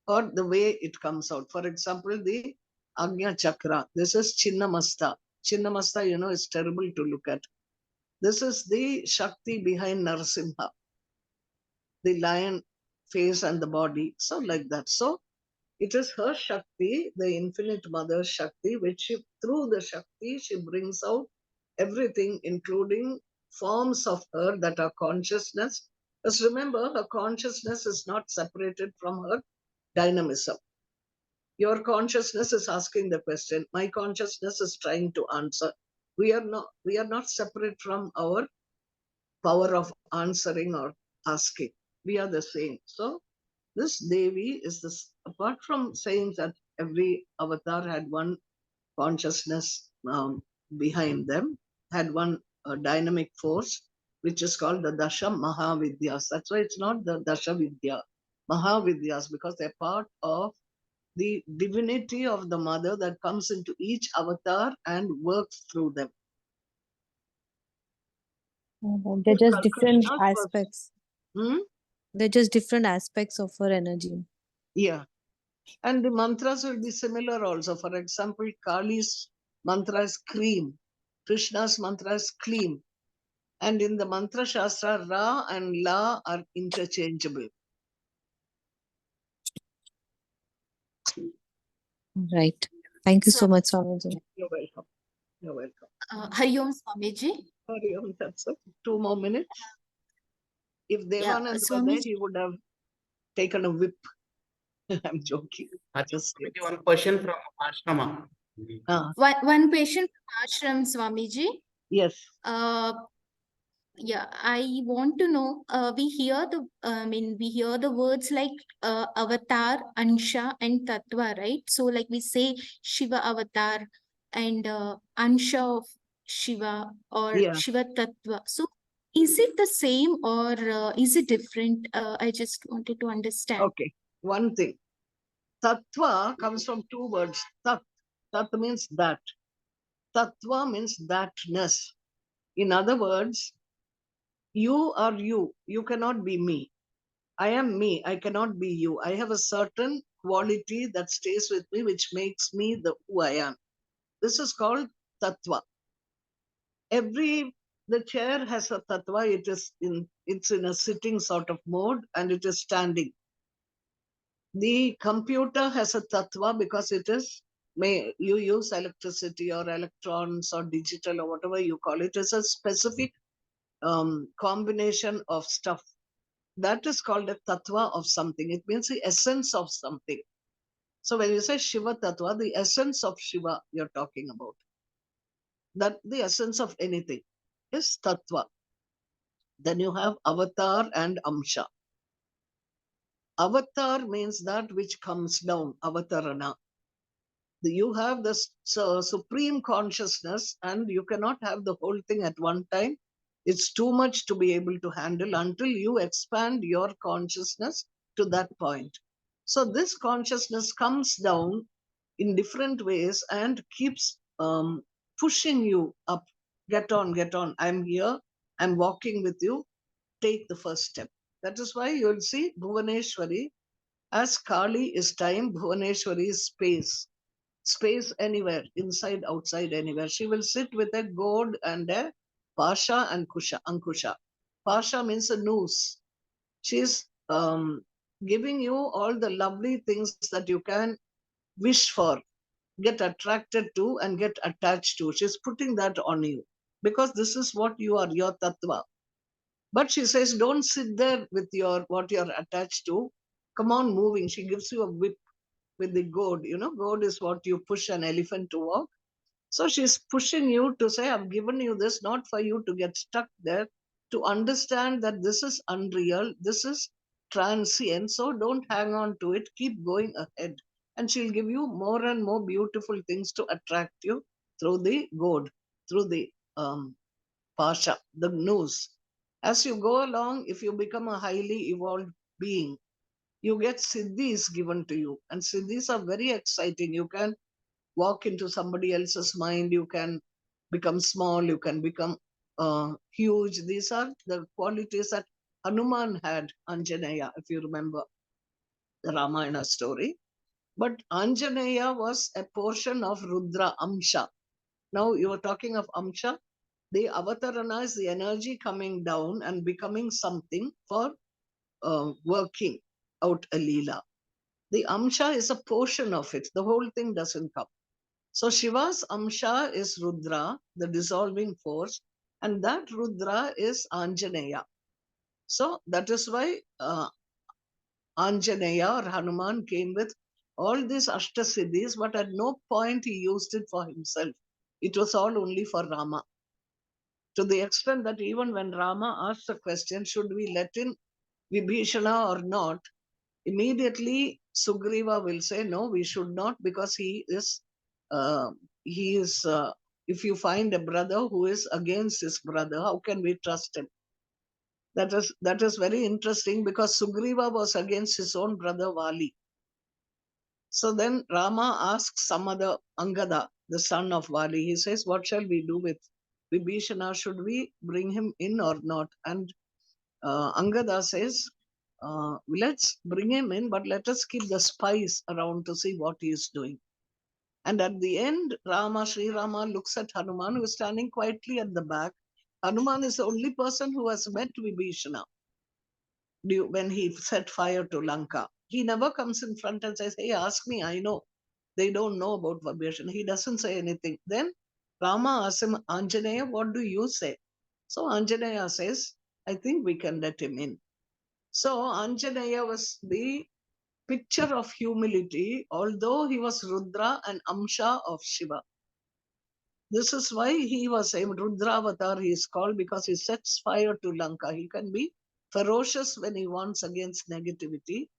or the way it comes out. For example, the Agnya Chakra. This is Chinnamasta. Chinnamasta, is terrible to look at. This is the Shakti behind Narasimha, the lion face and the body. So like that. So it is her Shakti, the infinite mother Shakti, which through the Shakti, she brings out everything, including forms of her that are consciousness. Because remember, her consciousness is not separated from her dynamism. Your consciousness is asking the question. My consciousness is trying to answer. We are not separate from our power of answering or asking. We are the same. So this Devi is this, apart from saying that every avatar had one consciousness behind them, had one dynamic force, which is called the Dasha Mahavidyas. That's why it's not the Dasha Vidya, Mahavidyas, because they're part of the divinity of the mother that comes into each avatar and works through them. They're just different Krishna's aspects. They're just different aspects of her energy. Yeah. And the mantras will be similar also. For example, Kali's mantra is cream. Krishna's mantra is clean. And in the mantra shastra, Ra and La are interchangeable. Right. Thank you so much, Swamiji. You're welcome. You're welcome. Hari Om Swamiji. Hari Om, that's it. 2 more minutes. If Devanand were there, Swamiji. he would have taken a whip. I'm joking. Just Swamiji, one question from Ashrama. One patient from Ashram, Swamiji. Yes. Yeah, I want to know. We hear the words like avatar, ansha, and tattva, right? So, like we say Shiva avatar and ansha of Shiva or Yeah. Shiva tattva. So, is it the same or is it different? I just wanted to understand. Okay. One thing. Tattva comes from 2 words. Tat. Tat means that. Tattva means thatness. In other words, you are you. You cannot be me. I am me. I cannot be you. I have a certain quality that stays with me, which makes me who I am. This is called tattva. The chair has a tattva. It's in a sitting sort of mode and it is standing. The computer has a tattva because you use electricity or electrons or digital or whatever you call it. It's a specific combination of stuff. That is called a tattva of something. It means the essence of something. So when you say Shiva tattva, the essence of Shiva you're talking about. That the essence of anything is tattva. Then you have avatar and amsha. Avatar means that which comes down, avatarana. You have this supreme consciousness and you cannot have the whole thing at one time. It's too much to be able to handle until you expand your consciousness to that point. So this consciousness comes down in different ways and keeps pushing you up. Get on, get on. I'm here. I'm walking with you. Take the first step. That is why you'll see Bhuvaneshwari, as Kali is time, Bhuvaneshwari is space. Space anywhere, inside, outside, anywhere. She will sit with a gourd and a pasha and ankusha. Pasha means a noose. She's giving you all the lovely things that you can wish for, get attracted to, and get attached to. She's putting that on you because this is what you are, your tattva. But she says, don't sit there with what you're attached to. Come on, moving. She gives you a whip with the goad. Goad is what you push an elephant to walk. So she's pushing you to say, I've given you this, not for you to get stuck there, to understand that this is unreal, this is transient. So don't hang on to it, keep going ahead. And she'll give you more and more beautiful things to attract you through the goad, through the pasha, the noose. As you go along, if you become a highly evolved being, you get siddhis given to you. And siddhis are very exciting. You can walk into somebody else's mind. You can become small. You can become huge. These are the qualities that Hanuman had, Anjaneya, if you remember. the Ramayana story. But Anjaneya was a portion of Rudra Amsha. Now you are talking of Amsha. The Avatarana is the energy coming down and becoming something for working out a Leela. The Amsha is a portion of it. The whole thing doesn't come. So Shiva's Amsha is Rudra, the dissolving force, and that Rudra is Anjaneya. So that is why Anjaneya or Hanuman came with all these Ashtasiddhis, but at no point he used it for himself. It was all only for Rama. To the extent that even when Rama asked the question, should we let in Vibhishana or not, immediately Sugriva will say, no, we should not, because he is, if you find a brother who is against his brother, how can we trust him? That is very interesting, because Sugriva was against his own brother Vali. So then Rama asks some other Angada, the son of Vali. He says, what shall we do with Vibhishana? Should we bring him in or not? And Angada says, let's bring him in, but let us keep the spies around to see what he is doing. And at the end, Sri Rama looks at Hanuman, who is standing quietly at the back. Hanuman is the only person who has met Vibhishana when he set fire to Lanka. He never comes in front and says, hey, ask me, I know. They don't know about Vibhishana. He doesn't say anything. Then Rama asks him, Anjaneya, what do you say? So Anjaneya says, I think we can let him in. So Anjaneya was the picture of humility, although he was Rudra and Amsha of Shiva. This is why he was a Rudravatar, he is called, because he sets fire to Lanka. He can be ferocious when he wants against negativity,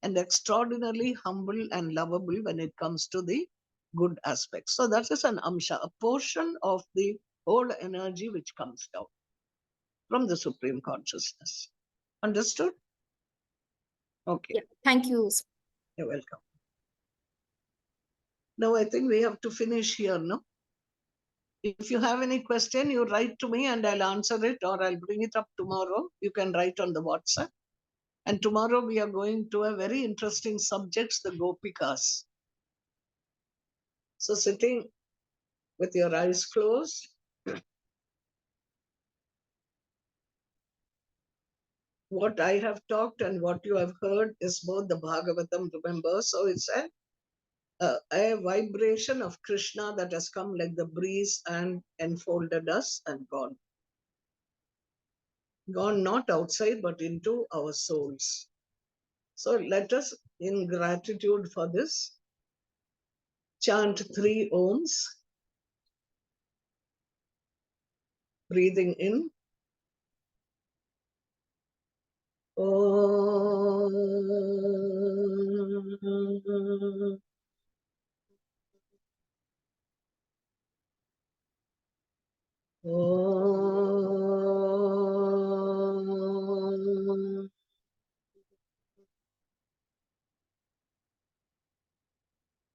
and extraordinarily humble and lovable when it comes to the good aspects. So that is an Amsha, a portion of the whole energy which comes down from the Supreme Consciousness. Understood? Okay. Yeah, thank you. You're welcome. Now I think we have to finish here, no? If you have any question, you write to me and I'll answer it, or I'll bring it up tomorrow. You can write on the WhatsApp. And tomorrow we are going to a very interesting subject, the Gopikas. So sitting with your eyes closed, what I have talked and what you have heard is both the Bhagavatam, remember? So it's a vibration of Krishna that has come like the breeze and enfolded us and gone. Gone not outside, but into our souls. So let us, in gratitude for this, chant 3 Oms, breathing in. Om. Om.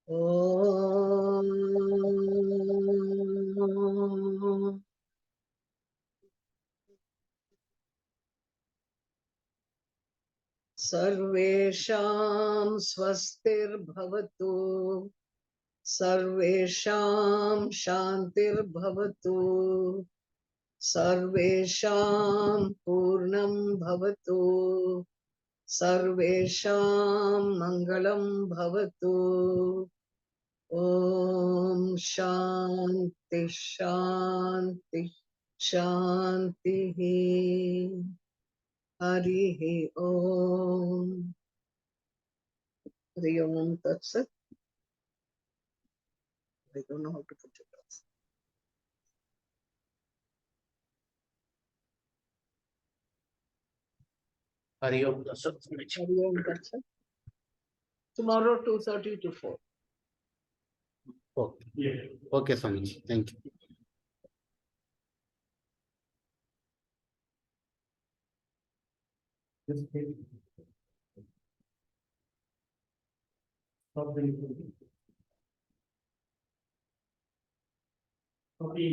Om. Sarvesham swastirbhavatu. Sarvesham shantirbhavatu. Sarvesham purnam bhavatu. Sarvesham mangalam bhavatu. Om Shanti Shanti Shanti. Harihi Om. Hari Om Tat Sat. I don't know how to put it off. Hari Om Tat Sat. Hari Om Tat Sat. Tomorrow 2:30 to 4. Okay. Yeah. Okay, Swamiji. Thank you. Just take- Stop the recording. Copy.